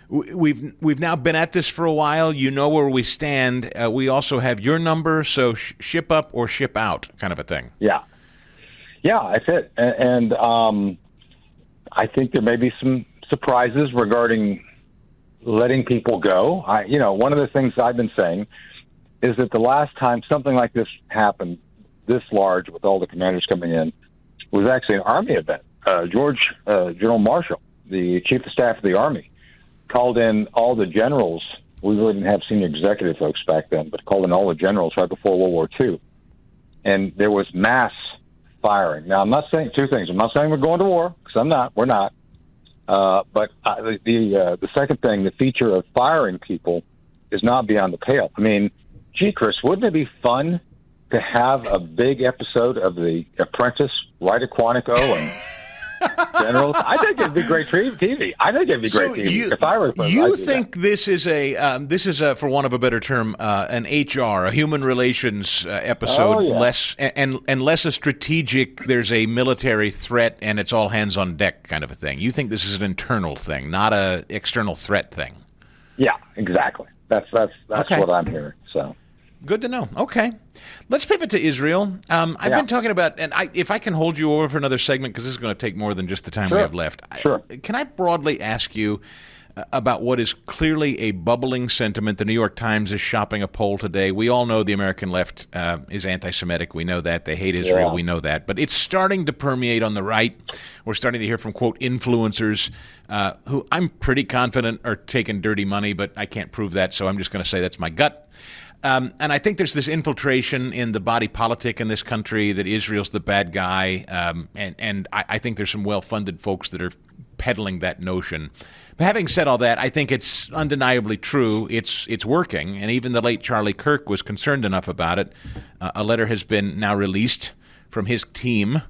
We've now been at this for a while. You know where we stand. We also have your number, so ship up or ship out, kind of a thing. Yeah, that's it. And I think there may be some surprises regarding letting people go. One of the things I've been saying is that the last time something like this happened, this large, with all the commanders coming in, was actually an Army event. General Marshall, the Chief of Staff of the Army, called in all the generals. We really didn't have senior executive folks back then, but called in all the generals right before World War II. And there was mass firing. Now, I'm not saying two things. I'm not saying we're going to war, because we're not. But the second thing, the feature of firing people, is not beyond the pale. I mean, gee, Chris, wouldn't it be fun to have a big episode of The Apprentice right at Quantico and Generals? I think it'd be great TV. I think it'd be great TV. If I were you think this is a for want of a better term, an HR, a human relations episode, less a strategic. There's a military threat and it's all hands on deck kind of a thing. You think this is an internal thing, not a external threat thing? Yeah, exactly. That's what I'm hearing. So. Good to know. Okay. Let's pivot to Israel. I've been talking about, and if I can hold you over for another segment, because this is going to take more than just the time we have left. Sure. Can I broadly ask you about what is clearly a bubbling sentiment? The New York Times is shopping a poll today. We all know the American left is anti-Semitic. We know that. They hate Israel. Yeah. We know that. But it's starting to permeate on the right. We're starting to hear from, quote, influencers who I'm pretty confident are taking dirty money, but I can't prove that, so I'm just going to say that's my gut. And I think there's this infiltration in the body politic in this country that Israel's the bad guy, and I think there's some well-funded folks that are peddling that notion. But having said all that, I think it's undeniably true. It's working, and even the late Charlie Kirk was concerned enough about it. A letter has been now released from his team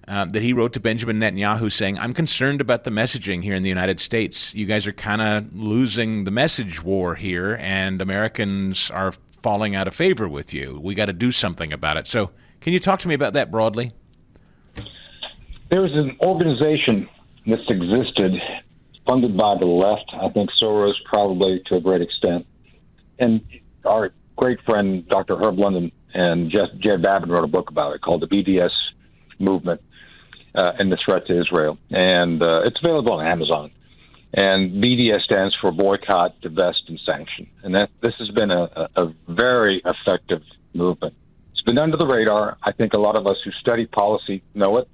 that he wrote to Benjamin Netanyahu saying, "I'm concerned about the messaging here in the United States. You guys are kind of losing the message war here, and Americans are falling out of favor with you. We got to do something about it." So can you talk to me about that broadly? There's an organization that's existed, funded by the left, I think Soros probably to a great extent, and our great friend Dr. Herb London and Jed Babin wrote a book about it called The BDS Movement and the Threat to Israel, and it's available on Amazon. And BDS stands for Boycott, Divest, and Sanction. And this has been a very effective movement. It's been under the radar. I think a lot of us who study policy know it.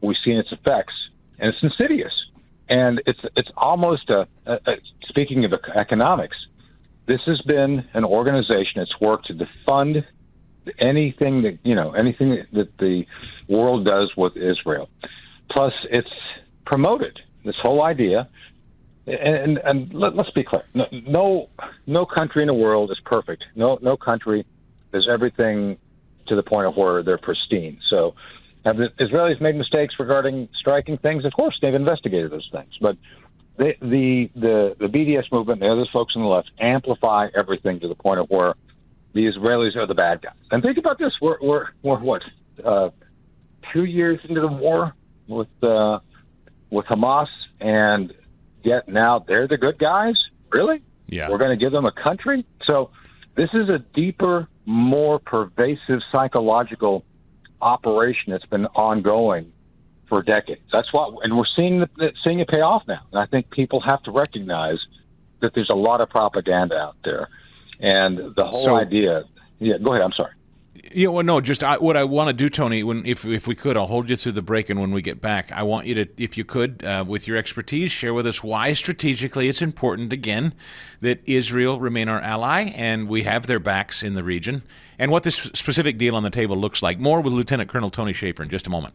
We've seen its effects, and it's insidious. And it's almost speaking of economics, this has been an organization that's worked to defund anything that the world does with Israel. Plus, it's promoted this whole idea. And let's be clear: no country in the world is perfect. No country is everything to the point of where they're pristine. So, have the Israelis made mistakes regarding striking things? Of course, they've investigated those things. But the BDS movement and the other folks on the left amplify everything to the point of where the Israelis are the bad guys. And think about this: we're what 2 years into the war with Hamas, and yet now they're the good guys? Really? Yeah. We're going to give them a country? So this is a deeper, more pervasive psychological operation that's been ongoing for decades. That's why, and we're seeing it pay off now. And I think people have to recognize that there's a lot of propaganda out there. And the whole idea... Yeah, go ahead. I'm sorry. Yeah, well, no, just what I want to do, Tony, if we could, I'll hold you through the break, and when we get back, I want you to, if you could, with your expertise, share with us why strategically it's important, again, that Israel remain our ally, and we have their backs in the region, and what this specific deal on the table looks like. More with Lieutenant Colonel Tony Schaffer in just a moment.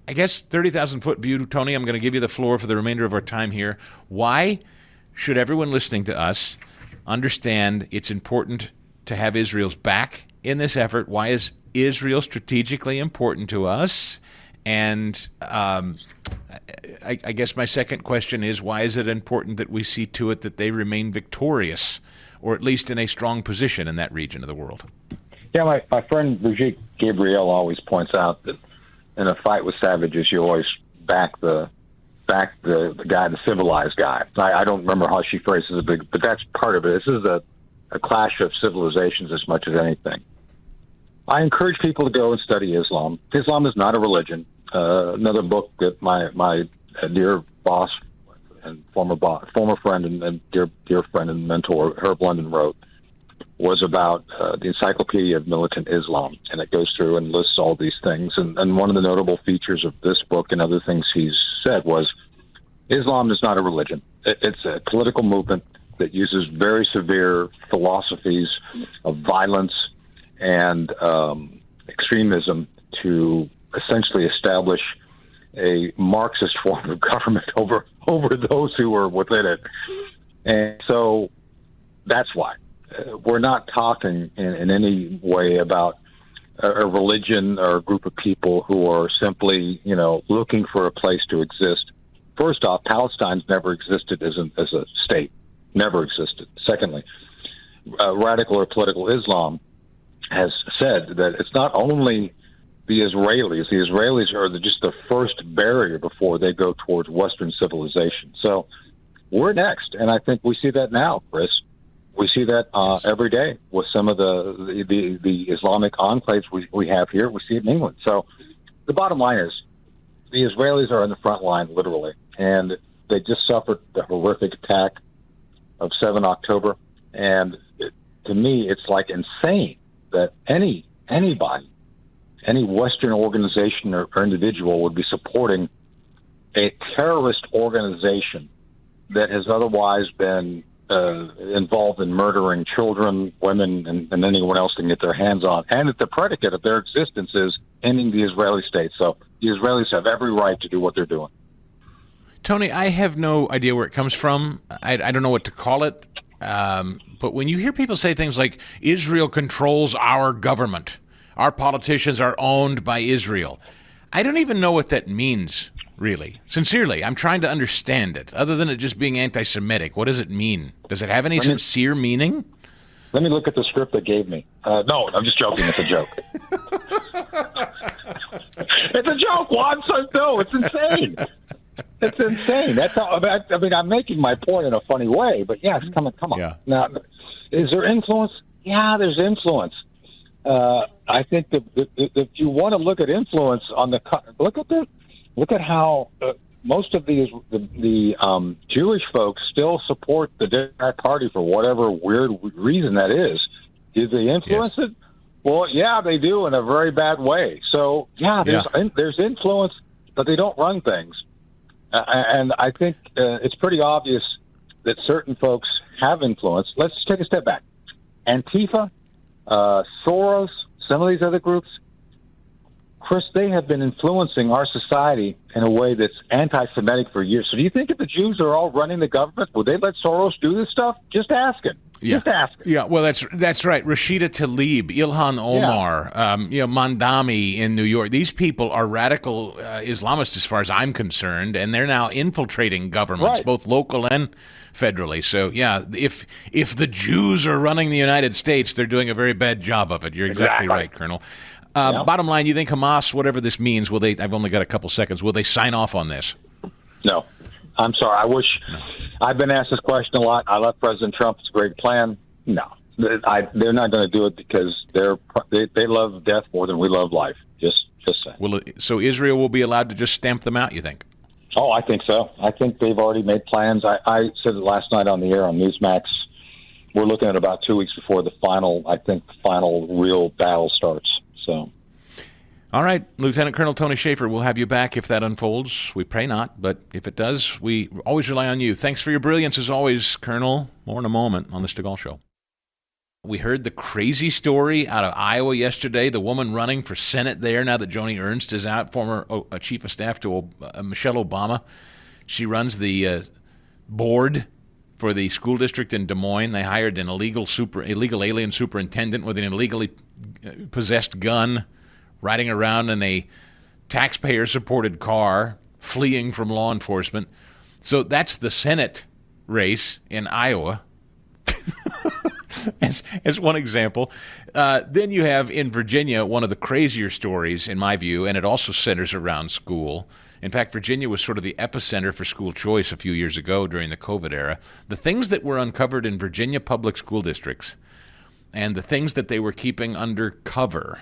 I guess 30,000-foot view, Tony, I'm going to give you the floor for the remainder of our time here. Why should everyone listening to us understand it's important to have Israel's back in this effort? Why is Israel strategically important to us? And I guess my second question is, why is it important that we see to it that they remain victorious, or at least in a strong position in that region of the world? Yeah, my friend Brigitte Gabriel always points out that in a fight with savages, you always back the guy, the civilized guy. I don't remember how she phrases it, but that's part of it. This is a clash of civilizations as much as anything. I encourage people to go and study Islam. Islam is not a religion. Another book that my dear boss and former friend and dear friend and mentor Herb London wrote was about the Encyclopedia of Militant Islam, and it goes through and lists all these things. And one of the notable features of this book and other things he's said was Islam is not a religion. It's a political movement that uses very severe philosophies of violence and extremism to essentially establish a Marxist form of government over those who are within it. And so that's why. We're not talking in any way about a religion or a group of people who are simply, looking for a place to exist. First off, Palestine's never existed as a state. Never existed. Secondly, radical or political Islam has said that it's not only the Israelis. The Israelis are just the first barrier before they go towards Western civilization. So we're next, and I think we see that now, Chris. We see that every day with some of the Islamic enclaves we have here. We see it in England. So the bottom line is the Israelis are in the front line, literally, and they just suffered the horrific attack of 7 October. And to me, it's like insane that anybody, any Western organization or individual would be supporting a terrorist organization that has otherwise been involved in murdering children, women, and anyone else can get their hands on. And that the predicate of their existence is ending the Israeli state. So the Israelis have every right to do what they're doing. Tony, I have no idea where it comes from. I don't know what to call it. But when you hear people say things like, Israel controls our government, our politicians are owned by Israel, I don't even know what that means, really. Sincerely, I'm trying to understand it. Other than it just being anti-Semitic, what does it mean? Does it have any sincere meaning? Let me look at the script they gave me. No, I'm just joking. It's a joke. It's a joke, Juan. No, it's insane. It's insane. That's how, I mean, I'm making my point in a funny way, but yes, come on. Yeah. Now, is there influence? Yeah, there's influence. I think that if you want to look at influence on look at how most of the Jewish folks still support the Democrat Party for whatever weird reason that is. Do they influence it? Well, yeah, they do in a very bad way. So, there's influence, but they don't run things. And I think it's pretty obvious that certain folks have influence. Let's take a step back. Antifa Soros, some of these other groups, Chris, they have been influencing our society in a way that's anti-Semitic for years. So do you think if the Jews are all running the government, would they let Soros do this stuff? Just ask him. Yeah. Just ask him. Yeah, well, that's right. Rashida Tlaib, Ilhan Omar, Mandami in New York. These people are radical Islamists as far as I'm concerned, and they're now infiltrating governments, both local and federally. So, yeah, if the Jews are running the United States, they're doing a very bad job of it. You're exactly right, Colonel. Bottom line, you think Hamas, whatever this means, will they? I've only got a couple seconds. Will they sign off on this? No. I'm sorry. I wish. I've been asked this question a lot. I love President Trump. It's a great plan. No. They're not going to do it because they love death more than we love life. Just saying. So Israel will be allowed to just stamp them out, you think? Oh, I think so. I think they've already made plans. I said it last night on the air on Newsmax. We're looking at about 2 weeks before the final real battle starts. So, all right, Lieutenant Colonel Tony Schaffer, we'll have you back if that unfolds. We pray not, but if it does, we always rely on you. Thanks for your brilliance as always, Colonel. More in a moment on the Stigall Show. We heard the crazy story out of Iowa yesterday, the woman running for Senate there now that Joni Ernst is out, former chief of staff to Michelle Obama. She runs the board for the school district in Des Moines. They hired an illegal alien superintendent with an illegally possessed gun, riding around in a taxpayer-supported car, fleeing from law enforcement. So that's the Senate race in Iowa, as one example. Then you have in Virginia one of the crazier stories, in my view, and it also centers around school. In fact, Virginia was sort of the epicenter for school choice a few years ago during the COVID era. The things that were uncovered in Virginia public school districts and the things that they were keeping under cover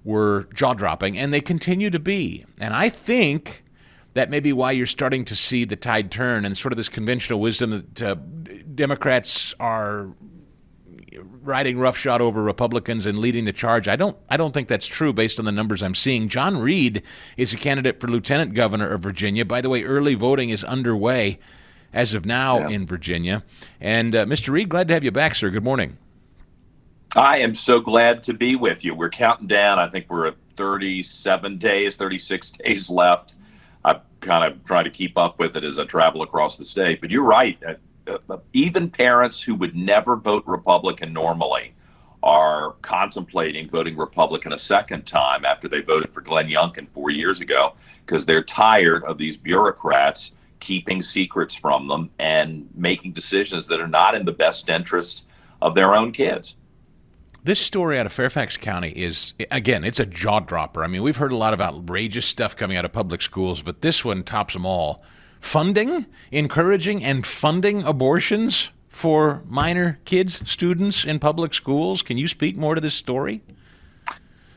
were jaw-dropping, and they continue to be. And I think that may be why you're starting to see the tide turn and sort of this conventional wisdom that Democrats are riding roughshod over Republicans and leading the charge. I don't think that's true based on the numbers I'm seeing. John Reid is a candidate for lieutenant governor of Virginia. By the way, early voting is underway as of now in Virginia. And Mr. Reid, glad to have you back, sir. Good morning. I am so glad to be with you. We're counting down. I think we're at 36 days left. I'm kind of trying to keep up with it as I travel across the state. But you're right. Even parents who would never vote Republican normally are contemplating voting Republican a second time after they voted for Glenn Youngkin 4 years ago because they're tired of these bureaucrats keeping secrets from them and making decisions that are not in the best interest of their own kids. This story out of Fairfax County is, again, it's a jaw-dropper. I mean, we've heard a lot of outrageous stuff coming out of public schools, but this one tops them all. Encouraging and funding abortions for minor kids, students in public schools. Can you speak more to this story?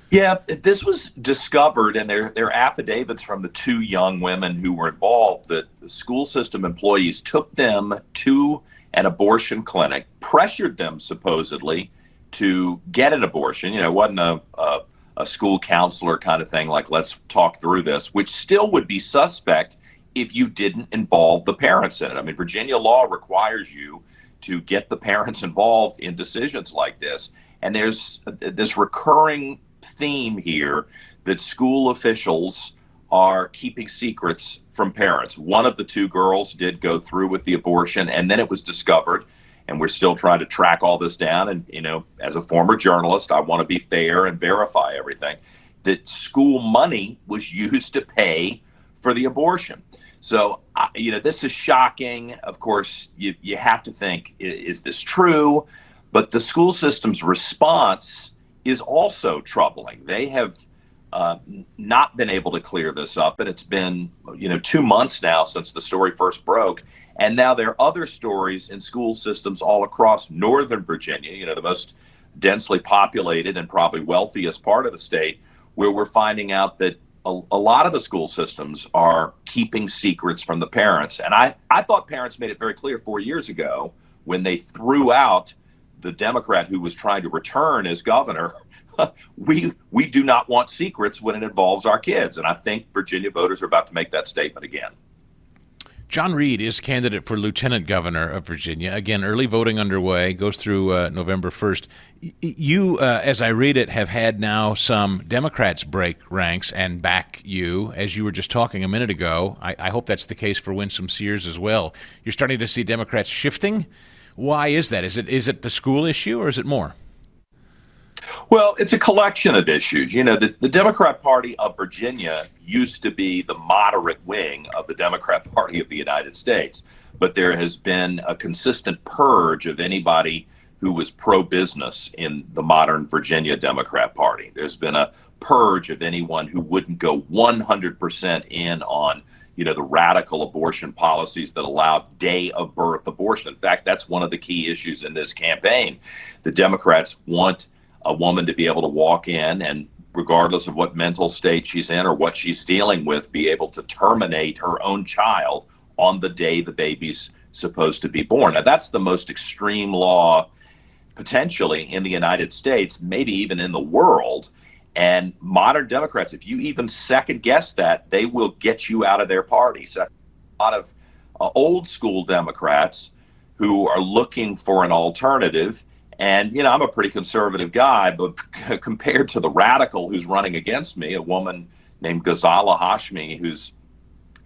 Yeah, this was discovered, and there are affidavits from the two young women who were involved that the school system employees took them to an abortion clinic, pressured them supposedly to get an abortion. You know, it wasn't a school counselor kind of thing, like let's talk through this, which still would be suspect if you didn't involve the parents in it. I mean, Virginia law requires you to get the parents involved in decisions like this. And there's this recurring theme here that school officials are keeping secrets from parents. One of the two girls did go through with the abortion, and then it was discovered. And we're still trying to track all this down. And, you know, as a former journalist, I want to be fair and verify everything. That school money was used to pay for the abortion. So, you know, this is shocking. Of course, you have to think, is this true? But the school system's response is also troubling. They have not been able to clear this up. And it's been, 2 months now since the story first broke. And now there are other stories in school systems all across Northern Virginia, the most densely populated and probably wealthiest part of the state, where we're finding out that a lot of the school systems are keeping secrets from the parents. And I thought parents made it very clear 4 years ago when they threw out the Democrat who was trying to return as governor. We do not want secrets when it involves our kids. And I think Virginia voters are about to make that statement again. John Reid is candidate for lieutenant governor of Virginia. Again, early voting underway, goes through November 1st. You, as I read it, have had now some Democrats break ranks and back you, as you were just talking a minute ago. I hope that's the case for Winsome Sears as well. You're starting to see Democrats shifting. Why is that? Is it the school issue, or is it more? Well, it's a collection of issues. You know, the Democrat Party of Virginia used to be the moderate wing of the Democrat Party of the United States, but there has been a consistent purge of anybody who was pro-business in the modern Virginia Democrat Party. There's been a purge of anyone who wouldn't go 100% in on, you know, the radical abortion policies that allow day of birth abortion. In fact, that's one of the key issues in this campaign. The Democrats want a woman to be able to walk in and, regardless of what mental state she's in or what she's dealing with, be able to terminate her own child on the day the baby's supposed to be born. Now, that's the most extreme law potentially in the United States, maybe even in the world. And modern Democrats, if you even second guess that, they will get you out of their party. So a lot of old school Democrats who are looking for an alternative. And, you know, I'm a pretty conservative guy, but compared to the radical who's running against me, a woman named Ghazala Hashmi, who's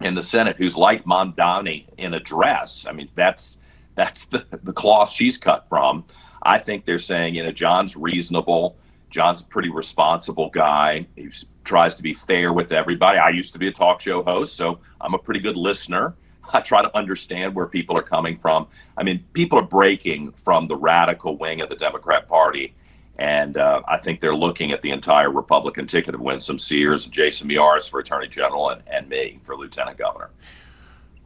in the Senate, who's like Mamdani in a dress. I mean, that's the cloth she's cut from. I think they're saying, you know, John's reasonable. John's a pretty responsible guy. He tries to be fair with everybody. I used to be a talk show host, so I'm a pretty good listener. I try to understand where people are coming from. I mean, people are breaking from the radical wing of the Democrat Party, and I think they're looking at the entire Republican ticket of Winsome Sears, Jason Miyares for Attorney General, and me for Lieutenant Governor.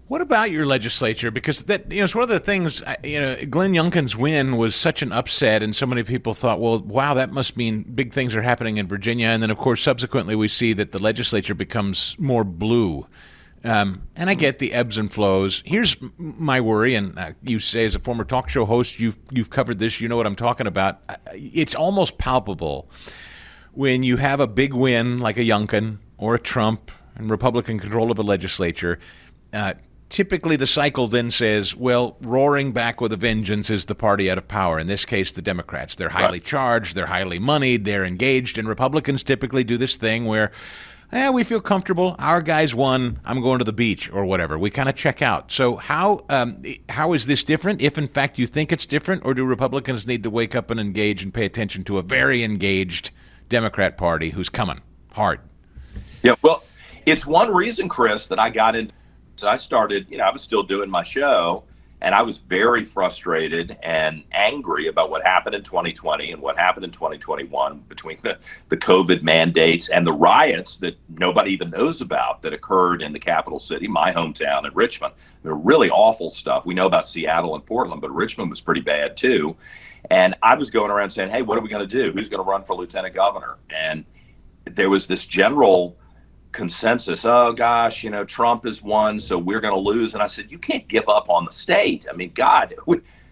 What about your legislature? Because that, you know, it's one of the things, you know, Glenn Youngkin's win was such an upset, and so many people thought, well, wow, that must mean big things are happening in Virginia. And then, of course, subsequently we see that the legislature becomes more blue. And I get the ebbs and flows. Here's my worry, and you say as a former talk show host, you've covered this, you know what I'm talking about. It's almost palpable when you have a big win like a Youngkin or a Trump and Republican control of a legislature. Typically the cycle then says, well, roaring back with a vengeance is the party out of power. In this case, the Democrats. They're highly charged, they're highly moneyed, they're engaged, and Republicans typically do this thing where we feel comfortable. Our guys won. I'm going to the beach or whatever. We kind of check out. So how is this different, if in fact you think it's different, or do Republicans need to wake up and engage and pay attention to a very engaged Democrat Party who's coming hard? Yeah, well, it's one reason, Chris, that I got into. So I started, I was still doing my show, and I was very frustrated and angry about what happened in 2020 and what happened in 2021 between the COVID mandates and the riots that nobody even knows about that occurred in the capital city, my hometown in Richmond. They're really awful stuff. We know about Seattle and Portland, but Richmond was pretty bad too. And I was going around saying, hey, what are we going to do? Who's going to run for lieutenant governor? And there was this general consensus, oh gosh, Trump has won, so we're going to lose. And I said, you can't give up on the state. I mean, God,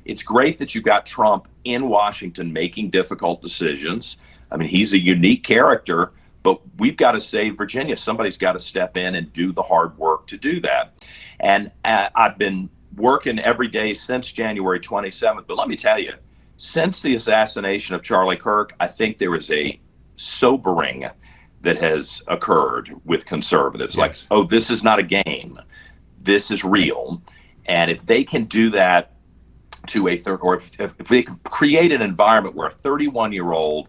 it's great that you got Trump in Washington making difficult decisions. I mean, he's a unique character, but we've got to save Virginia. Somebody's got to step in and do the hard work to do that. And I've been working every day since January 27th. But let me tell you, since the assassination of Charlie Kirk, I think there is a sobering that has occurred with conservatives. Yes. Like, oh, this is not a game. This is real. And if they can do that to if they can create an environment where a 31-year-old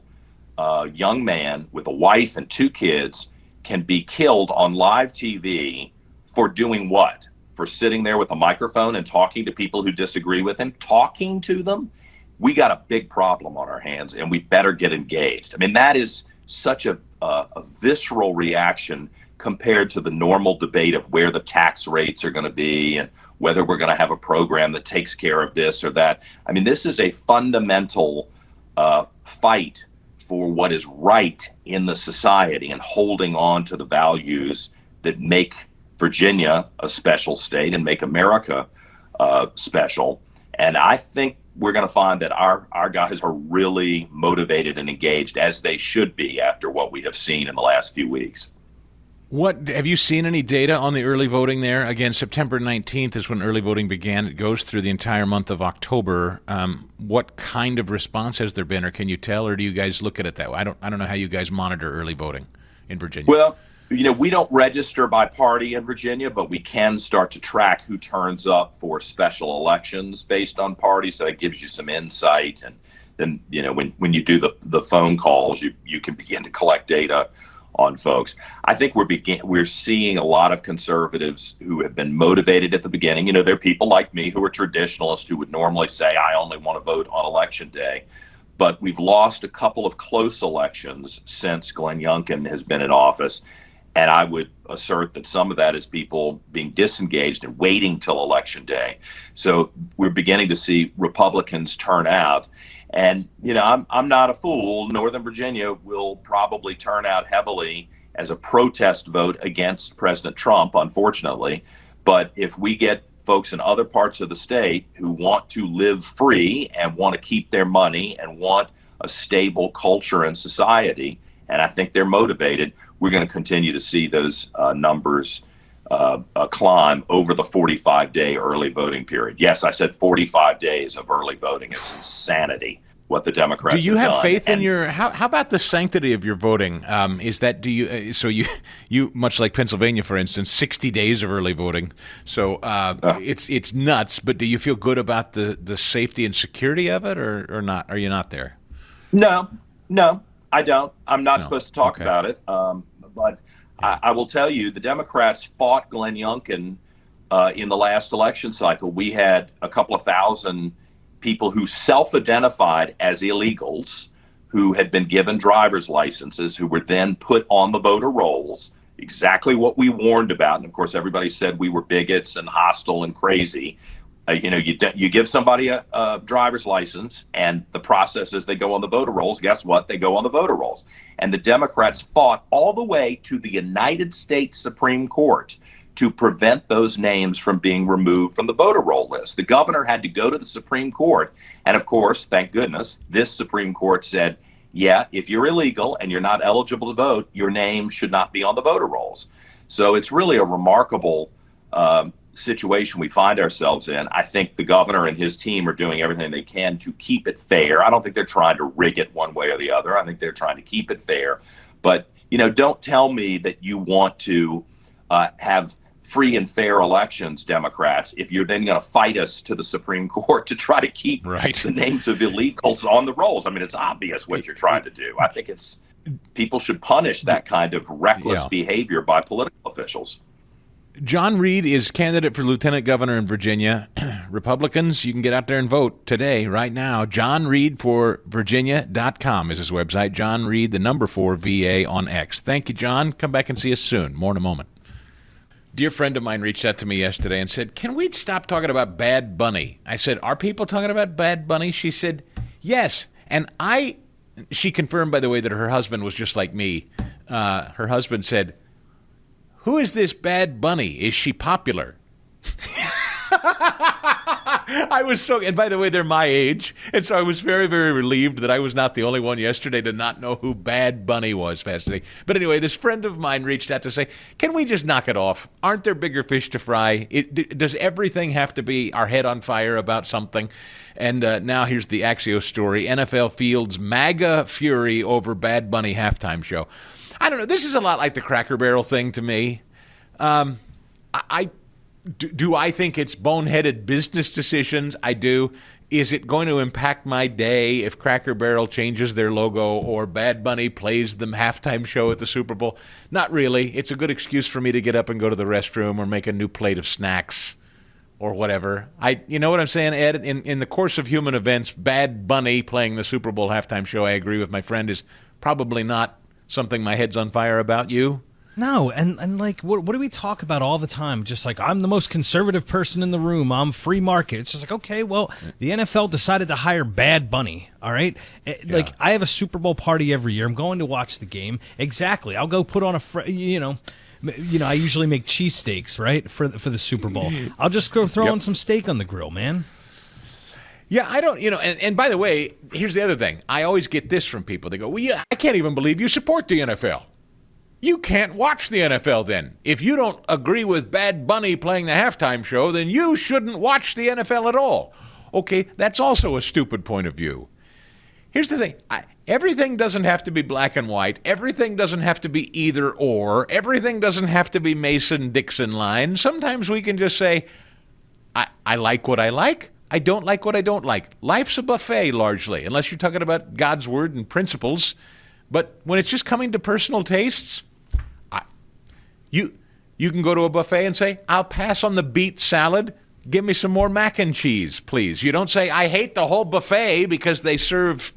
young man with a wife and 2 kids can be killed on live TV for doing what? For sitting there with a microphone and talking to people who disagree with him, talking to them, we got a big problem on our hands, and we better get engaged. I mean, that is such a visceral reaction compared to the normal debate of where the tax rates are going to be and whether we're going to have a program that takes care of this or that. I mean, this is a fundamental fight for what is right in the society and holding on to the values that make Virginia a special state and make America special. And I think we're going to find that our guys are really motivated and engaged, as they should be after what we have seen in the last few weeks. What have you seen any data on the early voting there? Again, September 19th is when early voting began. It goes through the entire month of October. What kind of response has there been, or can you tell, or do you guys look at it that way? I don't know how you guys monitor early voting in Virginia. Well, we don't register by party in Virginia, but we can start to track who turns up for special elections based on party. So it gives you some insight. And then, when you do the phone calls, you can begin to collect data on folks. I think we're seeing a lot of conservatives who have been motivated at the beginning. There are people like me who are traditionalists who would normally say, I only want to vote on election day. But we've lost a couple of close elections since Glenn Youngkin has been in office. And I would assert that some of that is people being disengaged and waiting till election day. So we're beginning to see Republicans turn out. And, I'm not a fool. Northern Virginia will probably turn out heavily as a protest vote against President Trump, unfortunately. But if we get folks in other parts of the state who want to live free and want to keep their money and want a stable culture and society, and I think they're motivated, we're going to continue to see those numbers climb over the 45-day early voting period. Yes, I said 45 days of early voting. It's insanity what the Democrats have done. Do you have faith in your? How about the sanctity of your voting? Is that so you much like Pennsylvania, for instance, 60 days of early voting. So it's nuts. But do you feel good about the safety and security of it, or not? Are you not there? No, I don't. I'm not supposed to talk about it. But I will tell you, the Democrats fought Glenn Youngkin in the last election cycle. We had a couple of thousand people who self-identified as illegals, who had been given driver's licenses, who were then put on the voter rolls, exactly what we warned about. And of course, everybody said we were bigots and hostile and crazy. You give somebody a driver's license, and the process is they go on the voter rolls. Guess what? They go on the voter rolls. And the Democrats fought all the way to the United States Supreme Court to prevent those names from being removed from the voter roll list. The governor had to go to the Supreme Court. And of course, thank goodness, this Supreme Court said, yeah, if you're illegal and you're not eligible to vote, your name should not be on the voter rolls. So it's really a remarkable situation we find ourselves in. I think the governor and his team are doing everything they can to keep it fair. I don't think they're trying to rig it one way or the other. I think they're trying to keep it fair. But, don't tell me that you want to have free and fair elections, Democrats, if you're then going to fight us to the Supreme Court to try to keep the names of illegals on the rolls. I mean, it's obvious what you're trying to do. I think people should punish that kind of reckless behavior by political officials. John Reid is candidate for lieutenant governor in Virginia. Republicans, you can get out there and vote today, right now. JohnReidForVirginia.com is his website. John Reid, the number 4, VA on X. Thank you, John. Come back and see us soon. More in a moment. Dear friend of mine reached out to me yesterday and said, can we stop talking about Bad Bunny? I said, are people talking about Bad Bunny? She said, yes. And she confirmed, by the way, that her husband was just like me. Her husband said, who is this Bad Bunny? Is she popular? I was and by the way, they're my age. And so I was very, very relieved that I was not the only one yesterday to not know who Bad Bunny was. Fascinating. But anyway, this friend of mine reached out to say, can we just knock it off? Aren't there bigger fish to fry? Does everything have to be our head on fire about something? And now here's the Axios story. NFL fields MAGA fury over Bad Bunny halftime show. I don't know. This is a lot like the Cracker Barrel thing to me. Do I think it's boneheaded business decisions? I do. Is it going to impact my day if Cracker Barrel changes their logo or Bad Bunny plays the halftime show at the Super Bowl? Not really. It's a good excuse for me to get up and go to the restroom or make a new plate of snacks or whatever. You know what I'm saying, Ed? In the course of human events, Bad Bunny playing the Super Bowl halftime show, I agree with my friend, is probably not something my head's on fire about. You? No, and like, what do we talk about all the time? Just like, I'm the most conservative person in the room. I'm free market. It's just like, okay, well, the NFL decided to hire Bad Bunny, all right? Like, I have a Super Bowl party every year. I'm going to watch the game. Exactly. I'll go put on I usually make cheesesteaks, right, for the Super Bowl. I'll just go throw on some steak on the grill, man. Yeah, I don't, and by the way, here's the other thing. I always get this from people. They go, well, yeah, I can't even believe you support the NFL. you can't watch the NFL then. If you don't agree with Bad Bunny playing the halftime show, then you shouldn't watch the NFL at all. Okay, that's also a stupid point of view. Here's the thing. Everything doesn't have to be black and white. Everything doesn't have to be either or. Everything doesn't have to be Mason-Dixon line. Sometimes we can just say, I like what I like. I don't like what I don't like. Life's a buffet, largely, unless you're talking about God's word and principles. But when it's just coming to personal tastes, you can go to a buffet and say, I'll pass on the beet salad. Give me some more mac and cheese, please. You don't say, I hate the whole buffet because they serve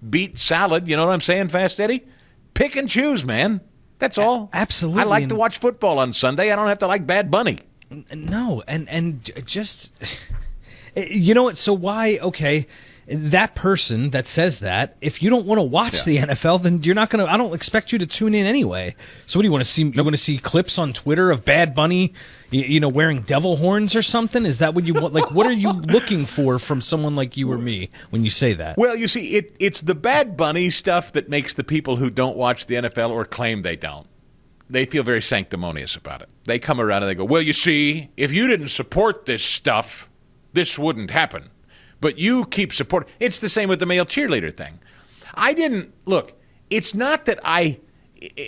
beet salad. You know what I'm saying, Fast Eddie? Pick and choose, man. That's all. Absolutely. I like to watch football on Sunday. I don't have to like Bad Bunny. No, and just, you know what, so why, okay, that person that says that, if you don't want to watch the NFL, then you're not going to, I don't expect you to tune in anyway. So what do you want to see? You want to see clips on Twitter of Bad Bunny, wearing devil horns or something? Is that what you want? Like, what are you looking for from someone like you or me when you say that? Well, you see, it's the Bad Bunny stuff that makes the people who don't watch the NFL or claim they don't. They feel very sanctimonious about it. They come around and they go, well, you see, if you didn't support this stuff, this wouldn't happen. But you keep supporting. It's the same with the male cheerleader thing. Look, it's not that I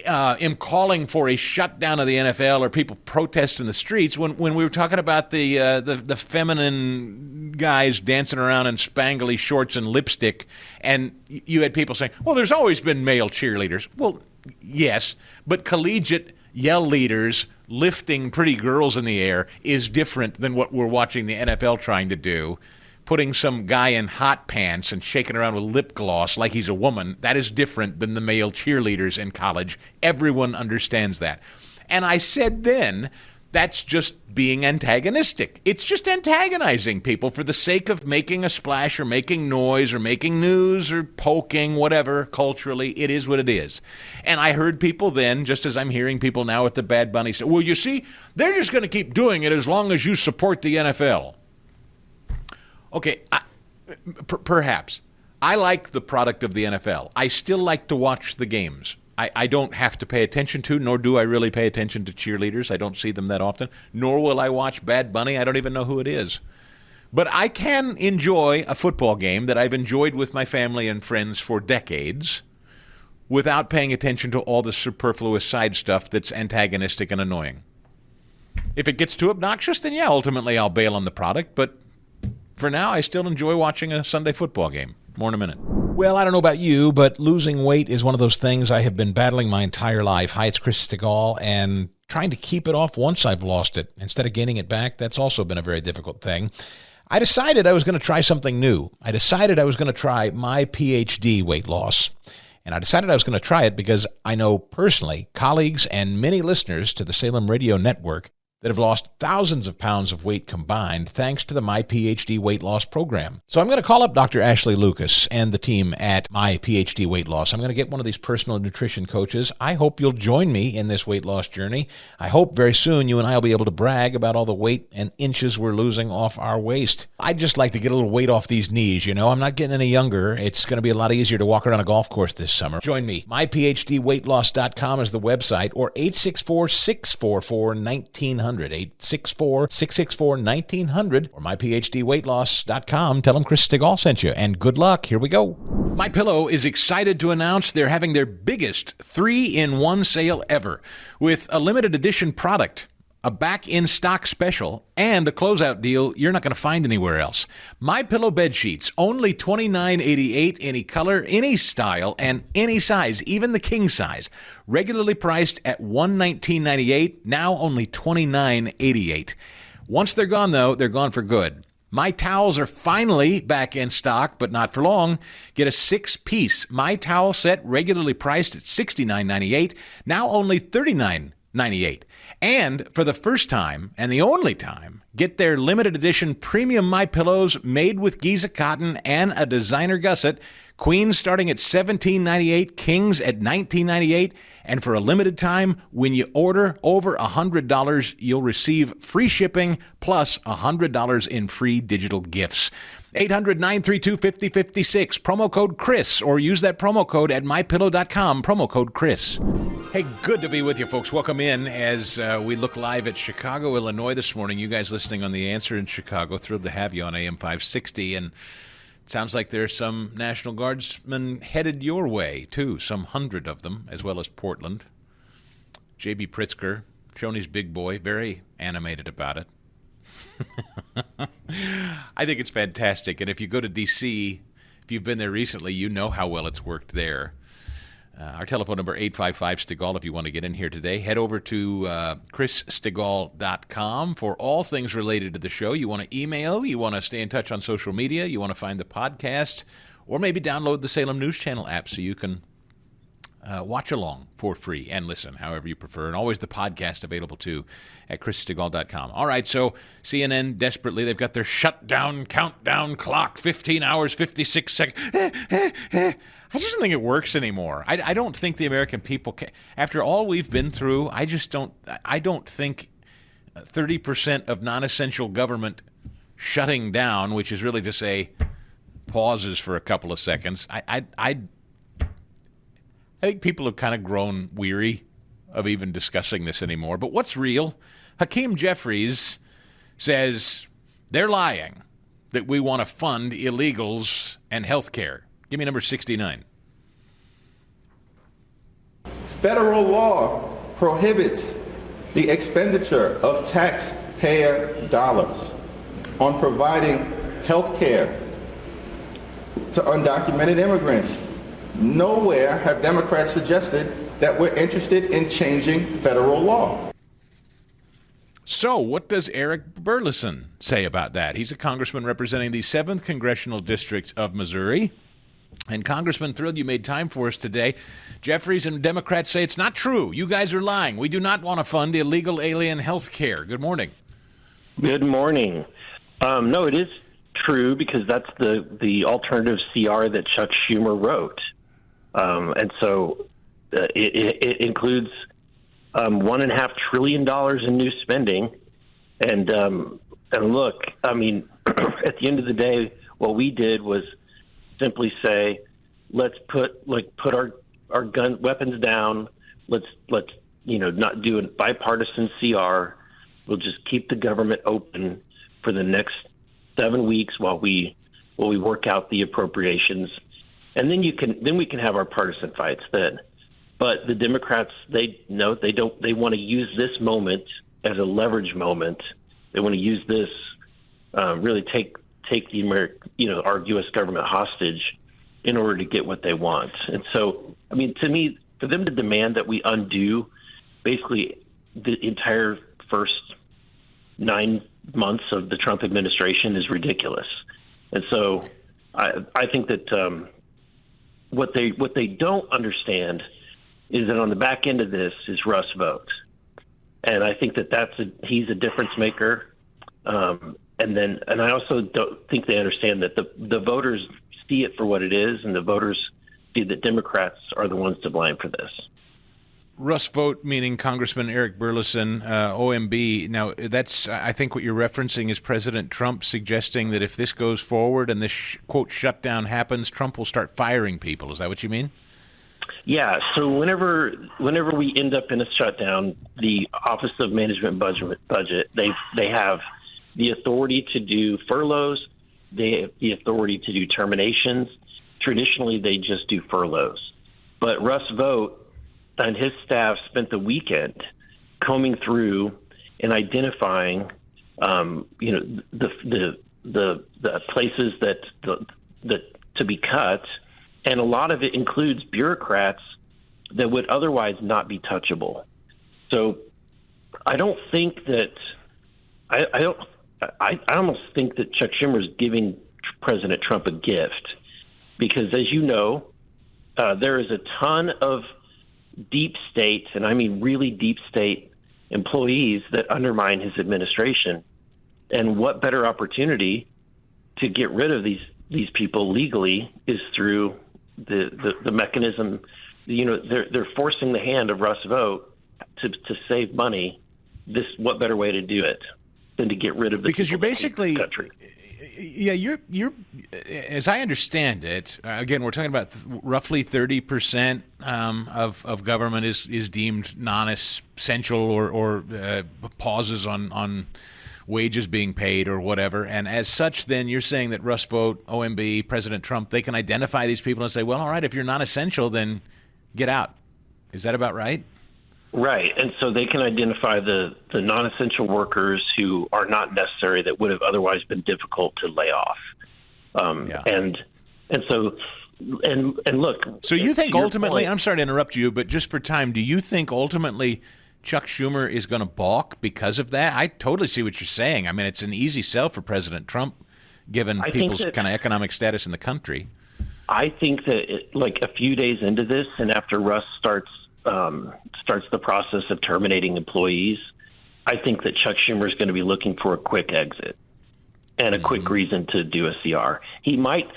am calling for a shutdown of the NFL or people protest in the streets. When we were talking about the feminine guys dancing around in spangly shorts and lipstick, and you had people saying, well, there's always been male cheerleaders. Well, yes, but collegiate yell leaders lifting pretty girls in the air is different than what we're watching the NFL trying to do. Putting some guy in hot pants and shaking around with lip gloss like he's a woman, that is different than the male cheerleaders in college. Everyone understands that. And I said then, that's just being antagonistic. It's just antagonizing people for the sake of making a splash or making noise or making news or poking, whatever, culturally. It is what it is. And I heard people then, just as I'm hearing people now with the Bad Bunny, say, well, you see, they're just going to keep doing it as long as you support the NFL. Okay, perhaps. I like the product of the NFL. I still like to watch the games. I don't have to pay attention to, nor do I really pay attention to cheerleaders. I don't see them that often. Nor will I watch Bad Bunny. I don't even know who it is. But I can enjoy a football game that I've enjoyed with my family and friends for decades without paying attention to all the superfluous side stuff that's antagonistic and annoying. If it gets too obnoxious, then yeah, ultimately I'll bail on the product. But for now, I still enjoy watching a Sunday football game. More in a minute. Well, I don't know about you, but losing weight is one of those things I have been battling my entire life. Hi, it's Chris Stigall, and trying to keep it off once I've lost it, instead of gaining it back, that's also been a very difficult thing. I decided I was going to try something new. I decided I was going to try my PhD weight loss. And I decided I was going to try it because I know personally colleagues and many listeners to the Salem Radio Network that have lost thousands of pounds of weight combined thanks to the My PhD Weight Loss program. So I'm going to call up Dr. Ashley Lucas and the team at My PhD Weight Loss. I'm going to get one of these personal nutrition coaches. I hope you'll join me in this weight loss journey. I hope very soon you and I will be able to brag about all the weight and inches we're losing off our waist. I'd just like to get a little weight off these knees, you know. I'm not getting any younger. It's going to be a lot easier to walk around a golf course this summer. Join me. MyPhDWeightLoss.com is the website, or 864-644-1900. 864-664-1900 or myphdweightloss.com. Tell them Chris Stigall sent you, and good luck. Here we go. MyPillow is excited to announce they're having their biggest 3-in-1 sale ever with a limited edition product, a back-in-stock special, and a closeout deal you're not going to find anywhere else. MyPillow bed sheets, only $29.88, any color, any style, and any size, even the king size. Regularly priced at $119.98, now only $29.88. Once they're gone, though, they're gone for good. My towels are finally back in stock, but not for long. Get a 6-piece My Towel set, regularly priced at $69.98, now only $39.98. And for the first time, and the only time, get their limited edition premium My Pillows made with Giza cotton and a designer gusset. Queens starting at $17.98, kings at $19.98. And for a limited time, when you order over $100, you'll receive free shipping plus $100 in free digital gifts. 800-932-5056, promo code Chris, or use that promo code at mypillow.com, promo code Chris. Hey, good to be with you, folks. Welcome in as we look live at Chicago, Illinois this morning. You guys listening on The Answer in Chicago, thrilled to have you on AM 560. And it sounds like there's some National Guardsmen headed your way, too, some 100 of them, as well as Portland. J.B. Pritzker, Shoney's big boy, very animated about it. I think it's fantastic. And if you go to D.C., if you've been there recently, you know how well it's worked there. Our telephone number, 855-STIGAL, if you want to get in here today. Head over to chrisstigall.com for all things related to the show. You want to email, you want to stay in touch on social media, you want to find the podcast, or maybe download the Salem News Channel app so you can watch along for free and listen, however you prefer. And always the podcast available, too, at chrisstigall.com. All right, so CNN desperately, they've got their shutdown countdown clock, 15 hours, 56 seconds. I just don't think it works anymore. I don't think the American people can. After all we've been through, I don't think 30% of non-essential government shutting down, which is really to say pauses for a couple of seconds, I think people have kind of grown weary of even discussing this anymore. But what's real? Hakeem Jeffries says they're lying that we want to fund illegals and health care. Give me number 69. Federal law prohibits the expenditure of taxpayer dollars on providing health care to undocumented immigrants. Nowhere have Democrats suggested that we're interested in changing federal law. So what does Eric Burleson say about that? He's a congressman representing the 7th Congressional District of Missouri. And Congressman, thrilled you made time for us today. Jeffries and Democrats say it's not true. You guys are lying. We do not want to fund illegal alien health care. Good morning. Good morning. No, it is true because that's the alternative CR that Chuck Schumer wrote. And so it includes $1.5 trillion in new spending. And look, I mean, at the end of the day, what we did was simply say, let's put our weapons down. Let's not do a bipartisan CR. We'll just keep the government open for the next 7 weeks while we work out the appropriations. And then we can have our partisan fights then. But the Democrats, they want to use this moment as a leverage moment. They want to use this really take the our U.S. government hostage in order to get what they want. And so, I mean, to me, for them to demand that we undo basically the entire first 9 months of the Trump administration is ridiculous. And so, I think that what they don't understand is that on the back end of this is Russ Vought, and I think he's a difference maker. And I also don't think they understand that the voters see it for what it is, and the voters see that Democrats are the ones to blame for this. Russ Vought, meaning Congressman Eric Burleson, OMB. Now, that's, I think what you're referencing is President Trump suggesting that if this goes forward and this, quote, shutdown happens, Trump will start firing people. Is that what you mean? Yeah. So whenever we end up in a shutdown, the Office of Management Budget, they have the authority to do furloughs. They have the authority to do terminations. Traditionally, they just do furloughs. But Russ Vought and his staff spent the weekend combing through and identifying, the places that to be cut, and a lot of it includes bureaucrats that would otherwise not be touchable. So I don't think that I almost think that Chuck Schumer is giving President Trump a gift, because as you know, there is a ton of deep state, and I mean really deep state employees that undermine his administration. And what better opportunity to get rid of these people legally is through the mechanism. They're forcing the hand of Russ Vought to save money. What better way to do it than to get rid of the because you're basically, Yeah, you're. As I understand it, again, we're talking about roughly 30% of government is deemed non-essential or pauses on wages being paid or whatever. And as such, then you're saying that Rust Vote, OMB, President Trump, they can identify these people and say, well, all right, if you're non-essential, then get out. Is that about right? Right. And so they can identify the non-essential workers who are not necessary that would have otherwise been difficult to lay off. And so look. So you think ultimately, I'm sorry to interrupt you, but just for time, do you think ultimately Chuck Schumer is going to balk because of that? I totally see what you're saying. I mean, it's an easy sell for President Trump, given people's kind of economic status in the country. I think that like a few days into this, and after Russ starts the process of terminating employees, I think that Chuck Schumer is going to be looking for a quick exit and a quick reason to do a CR. He might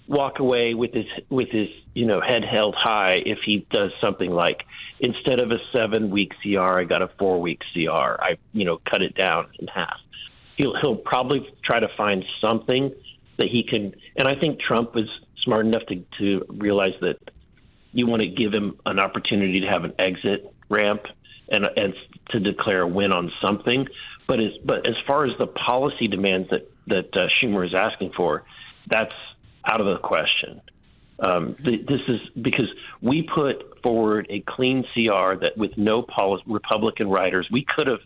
walk away with his head held high if he does something like, instead of a 7-week CR, I got a 4-week CR. I cut it down in half. He'll probably try to find something that he can. And I think Trump was smart enough to realize that you want to give him an opportunity to have an exit ramp and to declare a win on something. But as far as the policy demands that Schumer is asking for, that's out of the question. This is because we put forward a clean CR that with no Republican writers, we could have,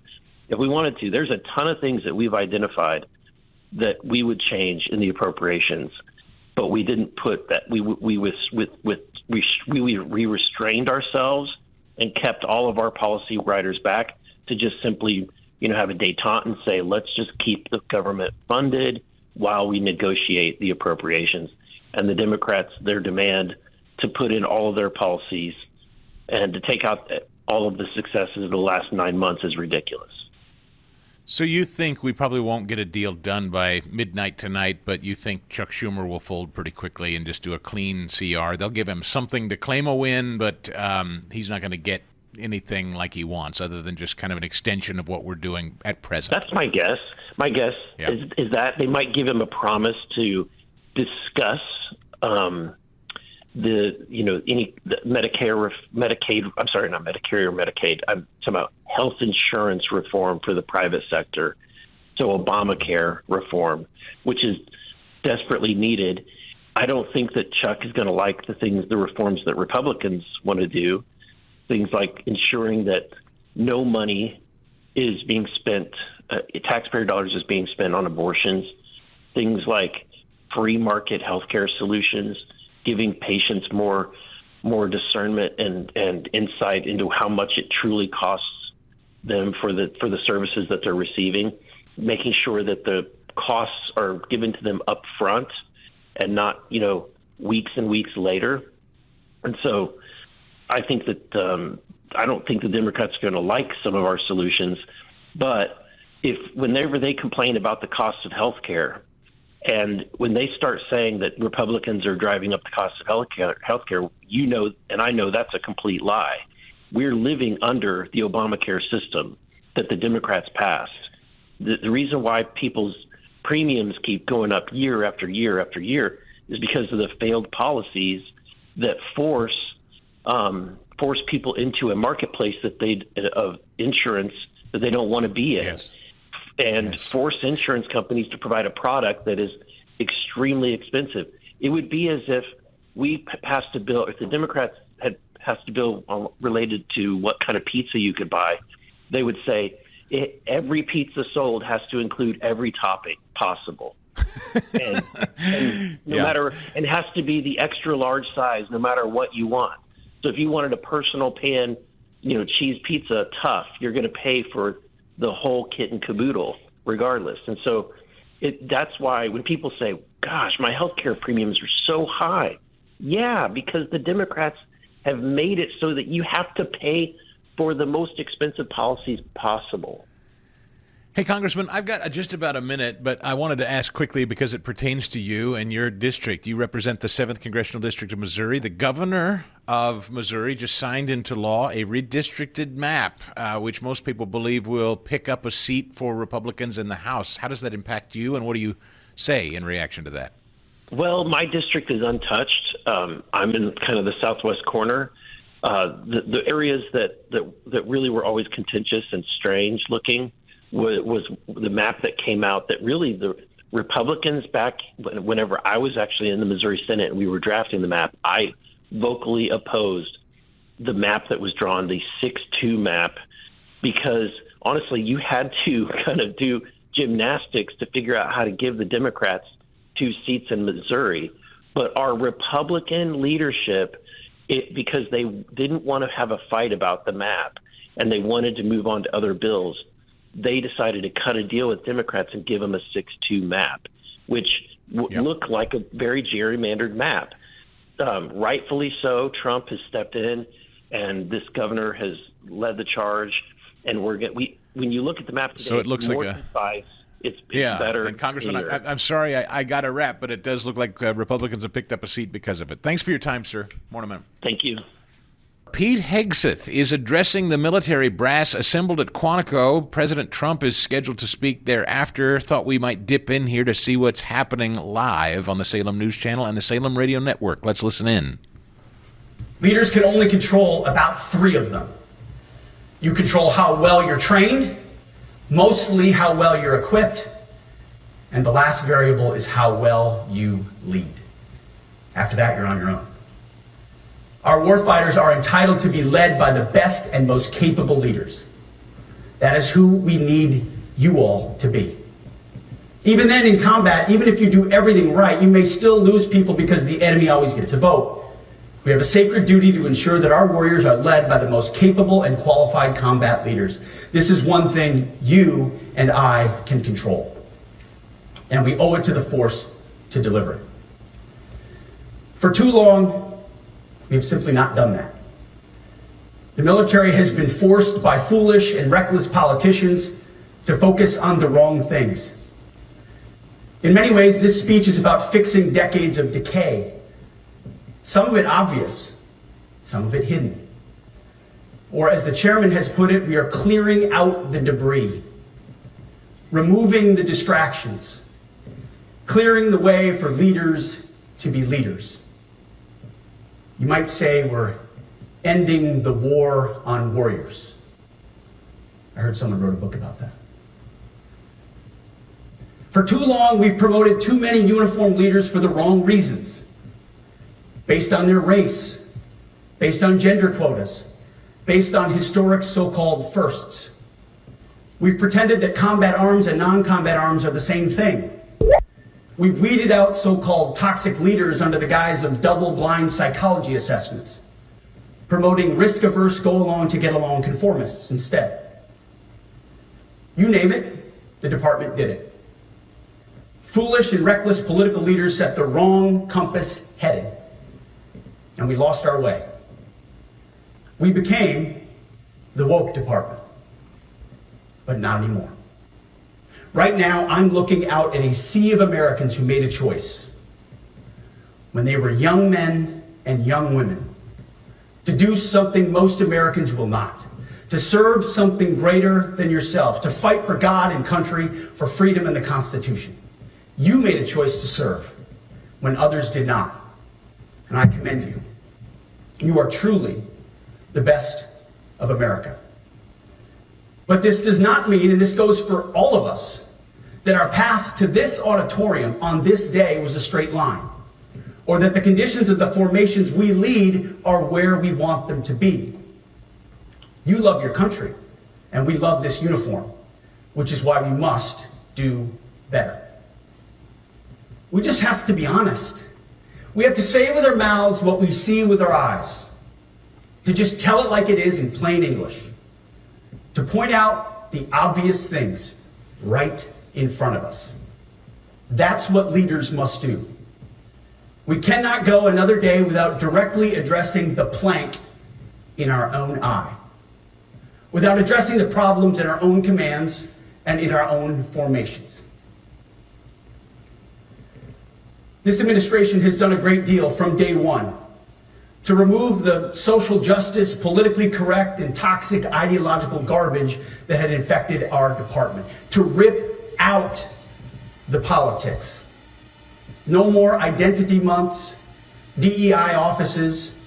if we wanted to. There's a ton of things that we've identified that we would change in the appropriations, but we didn't put that. We restrained ourselves and kept all of our policy writers back to just simply, have a détente and say, let's just keep the government funded while we negotiate the appropriations. And the Democrats, their demand to put in all of their policies and to take out all of the successes of the last 9 months is ridiculous. So you think we probably won't get a deal done by midnight tonight, but you think Chuck Schumer will fold pretty quickly and just do a clean CR? They'll give him something to claim a win, but he's not going to get anything like he wants other than just kind of an extension of what we're doing at present. That's my guess. My guess is that they might give him a promise to discuss Medicaid. I'm sorry, not Medicare or Medicaid. I'm talking about health insurance reform for the private sector. So Obamacare reform, which is desperately needed. I don't think that Chuck is going to like the reforms that Republicans want to do. Things like ensuring that no money is being spent, taxpayer dollars is being spent on abortions. Things like free market healthcare solutions, giving patients more discernment and insight into how much it truly costs them for the services that they're receiving, making sure that the costs are given to them up front and not weeks and weeks later. And so I think that I don't think the Democrats are going to like some of our solutions, but whenever they complain about the cost of health care, and when they start saying that Republicans are driving up the cost of healthcare, and I know that's a complete lie. We're living under the Obamacare system that the Democrats passed. The reason why people's premiums keep going up year after year after year is because of the failed policies that force people into a marketplace of insurance that they don't want to be in. Yes. And force insurance companies to provide a product that is extremely expensive. It would be as if we passed a bill, if the Democrats had passed a bill related to what kind of pizza you could buy, they would say every pizza sold has to include every topping possible. and it has to be the extra large size no matter what you want. So if you wanted a personal pan, cheese pizza, tough, you're going to pay for the whole kit and caboodle regardless. And so that's why when people say, gosh, my health care premiums are so high. Yeah, because the Democrats have made it so that you have to pay for the most expensive policies possible. Hey, Congressman, I've got just about a minute, but I wanted to ask quickly because it pertains to you and your district. You represent the 7th Congressional District of Missouri. The governor of Missouri just signed into law a redistricted map, which most people believe will pick up a seat for Republicans in the House. How does that impact you, and what do you say in reaction to that? Well, my district is untouched. I'm in kind of the southwest corner. The areas that really were always contentious and strange looking was the map that came out that really the Republicans back whenever I was actually in the Missouri Senate and we were drafting the map, I vocally opposed the map that was drawn, the 6-2 map, because honestly, you had to kind of do gymnastics to figure out how to give the Democrats 2 seats in Missouri. But our Republican leadership, because they didn't want to have a fight about the map and they wanted to move on to other bills, they decided to cut a deal with Democrats and give them a 6-2 map, which looked like a very gerrymandered map. Rightfully so, Trump has stepped in, and this governor has led the charge. And when you look at the map today, so it looks more like concise. It's better. And Congressman, I'm sorry, I got to wrap, but it does look like Republicans have picked up a seat because of it. Thanks for your time, sir. Morning, man. Thank you. Pete Hegseth is addressing the military brass assembled at Quantico. President Trump is scheduled to speak thereafter. Thought we might dip in here to see what's happening live on the Salem News Channel and the Salem Radio Network. Let's listen in. Leaders can only control about 3 of them. You control how well you're trained, mostly how well you're equipped, and the last variable is how well you lead. After that, you're on your own. Our warfighters are entitled to be led by the best and most capable leaders. That is who we need you all to be. Even then, in combat, even if you do everything right, you may still lose people because the enemy always gets a vote. We have a sacred duty to ensure that our warriors are led by the most capable and qualified combat leaders. This is one thing you and I can control. And we owe it to the force to deliver it. For too long, we have simply not done that. The military has been forced by foolish and reckless politicians to focus on the wrong things. In many ways, this speech is about fixing decades of decay. Some of it obvious, some of it hidden. Or as the chairman has put it, we are clearing out the debris, removing the distractions, clearing the way for leaders to be leaders. You might say we're ending the war on warriors. I heard someone wrote a book about that. For too long, we've promoted too many uniformed leaders for the wrong reasons, based on their race, based on gender quotas, based on historic so-called firsts. We've pretended that combat arms and non-combat arms are the same thing. We've weeded out so-called toxic leaders under the guise of double-blind psychology assessments, promoting risk-averse, go-along-to-get-along conformists instead. You name it, the department did it. Foolish and reckless political leaders set the wrong compass headed, and we lost our way. We became the woke department, but not anymore. Right now, I'm looking out at a sea of Americans who made a choice when they were young men and young women to do something most Americans will not, to serve something greater than yourselves, to fight for God and country, for freedom and the Constitution. You made a choice to serve when others did not, and I commend you. You are truly the best of America. But this does not mean, and this goes for all of us, that our path to this auditorium on this day was a straight line, or that the conditions of the formations we lead are where we want them to be. You love your country, and we love this uniform, which is why we must do better. We just have to be honest. We have to say with our mouths what we see with our eyes, to just tell it like it is in plain English, to point out the obvious things right in front of us. That's what leaders must do. We cannot go another day without directly addressing the plank in our own eye, without addressing the problems in our own commands and in our own formations. This administration has done a great deal from day one to remove the social justice, politically correct, and toxic ideological garbage that had infected our department, to rip out the politics. No more identity months, DEI offices,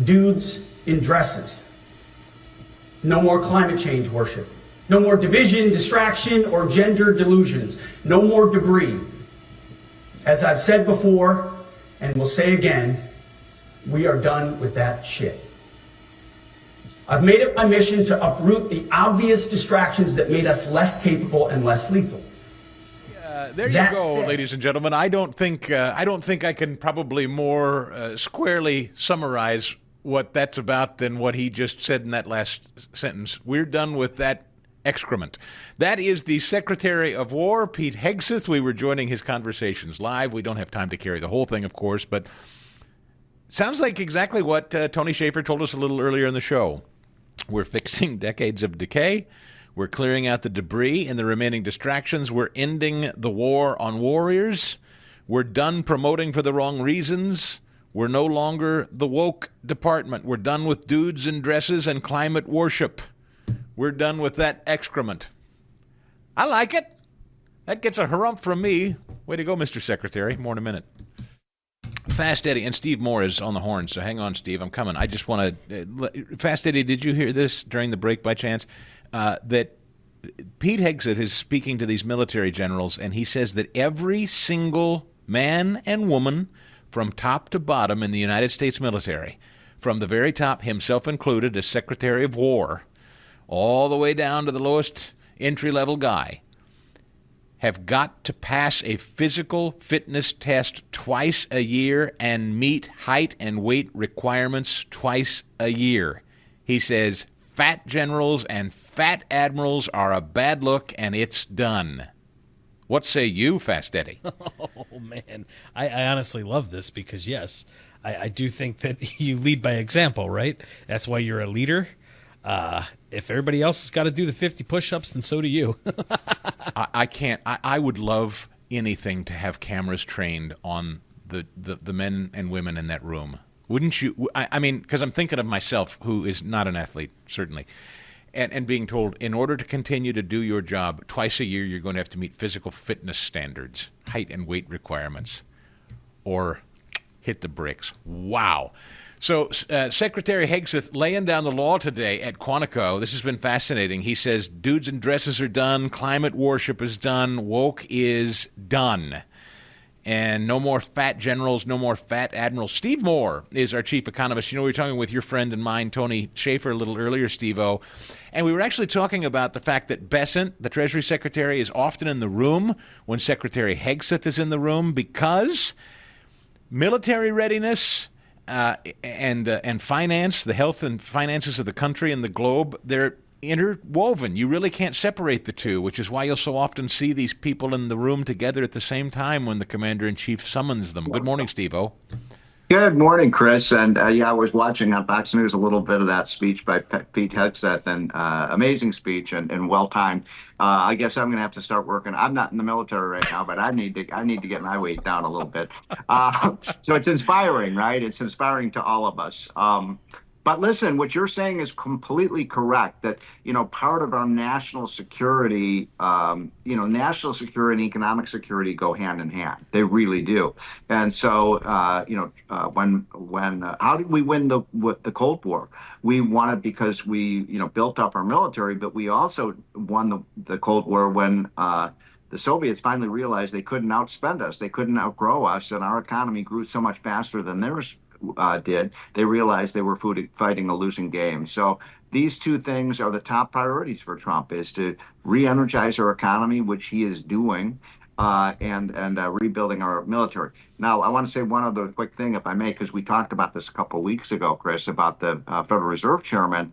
dudes in dresses. No more climate change worship. No more division, distraction, or gender delusions. No more debris. As I've said before, and will say again, we are done with that shit. I've made it my mission to uproot the obvious distractions that made us less capable and less lethal. There you go, ladies and gentlemen. I don't think I can probably more squarely summarize what that's about than what he just said in that last sentence. We're done with that excrement. That is the Secretary of War, Pete Hegseth. We were joining his conversations live. We don't have time to carry the whole thing, of course, but sounds like exactly what Tony Schaffer told us a little earlier in the show. We're fixing decades of decay. We're clearing out the debris and the remaining distractions. We're ending the war on warriors. We're done promoting for the wrong reasons. We're no longer the woke department. We're done with dudes in dresses and climate worship. We're done with that excrement. I like it. That gets a harump from me. Way to go, Mr. Secretary. More in a minute. Fast Eddie, and Steve Moore is on the horn, so hang on, Steve. I'm coming. I just want to... Fast Eddie, did you hear this during the break by chance? That Pete Hegseth is speaking to these military generals, and he says that every single man and woman from top to bottom in the United States military, from the very top, himself included, as Secretary of War, all the way down to the lowest entry-level guy, have got to pass a physical fitness test twice a year and meet height and weight requirements twice a year. He says fat generals and fat admirals are a bad look, and it's done. What say you, Fast Eddie? Oh, man. I honestly love this because, yes, I do think that you lead by example, right? That's why you're a leader. If everybody else has got to do the 50 push-ups, then so do you. I can't. I would love anything to have cameras trained on the men and women in that room. Wouldn't you? I mean, because I'm thinking of myself, who is not an athlete, certainly, and being told, in order to continue to do your job, twice a year you're going to have to meet physical fitness standards, height and weight requirements, or hit the bricks. Wow. So Secretary Hegseth laying down the law today at Quantico. This has been fascinating. He says dudes in dresses are done, climate worship is done, woke is done. And no more fat generals, no more fat admirals. Steve Moore is our chief economist. You know, we were talking with your friend and mine, Tony Schaffer, a little earlier, Steve-O. And we were actually talking about the fact that Bessent, the Treasury Secretary, is often in the room when Secretary Hegseth is in the room because military readiness and finance, the health and finances of the country and the globe, they're interwoven. You really can't separate the two, which is why you'll so often see these people in the room together at the same time when the commander-in-chief summons them. Good morning, Steve-O. Good morning, Chris. And I was watching on Fox News a little bit of that speech by Pete Hegseth, and amazing speech and well-timed. I guess I'm going to have to start working. I'm not in the military right now, but I need to get my weight down a little bit. So it's inspiring, right? It's inspiring to all of us. But listen, what you're saying is completely correct, that, part of our national security, national security and economic security go hand in hand. They really do. And so, how did we win the Cold War? We won it because we, built up our military, but we also won the Cold War when the Soviets finally realized they couldn't outspend us. They couldn't outgrow us, and our economy grew so much faster than theirs did. They realized they were fighting a losing game. So these two things are the top priorities for Trump, is to re-energize our economy, which he is doing, and rebuilding our military. Now, I want to say one other quick thing, if I may, because we talked about this a couple of weeks ago, Chris, about the Federal Reserve Chairman.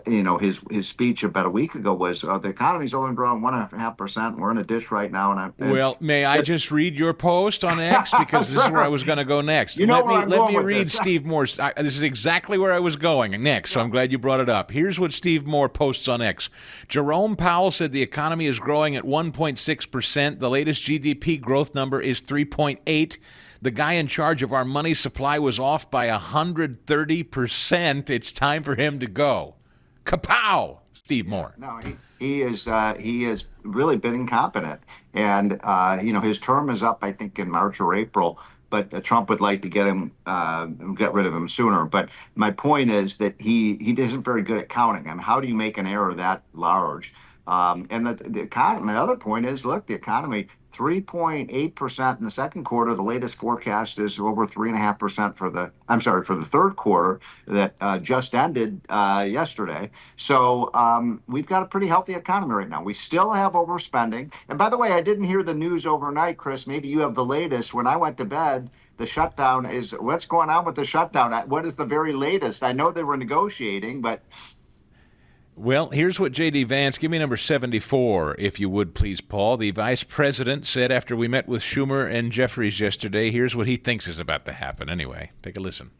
You know, his speech about a week ago was the economy's only growing 1.5%. We're in a ditch right now. Well, may I just read your post on X, because this is where I was going to go next. You know let me read Steve Moore's. This is exactly where I was going next. So I'm glad you brought it up. Here's what Steve Moore posts on X. Jerome Powell said the economy is growing at 1.6%. The latest GDP growth number is 3.8. The guy in charge of our money supply was off by 130%. It's time for him to go. Kapow, Steve Moore. No, he has really been incompetent, and his term is up, I think, in March or April. But Trump would like to get rid of him sooner. But my point is that he isn't very good at counting. I mean, how do you make an error that large? And the economy. My other point is, look, the economy. 3.8% in the second quarter. The latest forecast is over 3.5% for the third quarter that just ended yesterday. So we've got a pretty healthy economy right now. We still have overspending. And by the way, I didn't hear the news overnight, Chris. Maybe you have the latest. When I went to bed, the shutdown is, what's going on with the shutdown? What is the very latest? I know they were negotiating, but... Well, here's what J.D. Vance, give me number 74, if you would, please, Paul. The vice president said after we met with Schumer and Jeffries yesterday, here's what he thinks is about to happen. Anyway, take a listen.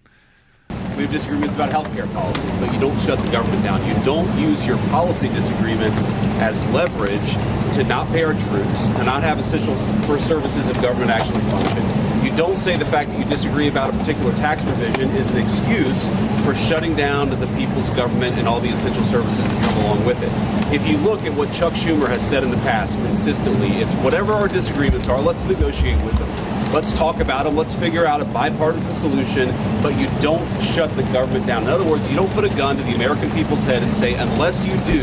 We have disagreements about health care policy, but you don't shut the government down. You don't use your policy disagreements as leverage to not pay our troops, to not have essential services of government actually function. You don't say the fact that you disagree about a particular tax provision is an excuse for shutting down the people's government and all the essential services that come along with it. If you look at what Chuck Schumer has said in the past consistently, it's whatever our disagreements are, let's negotiate with them. Let's talk about them. Let's figure out a bipartisan solution, but you don't shut the government down. In other words, you don't put a gun to the American people's head and say, unless you do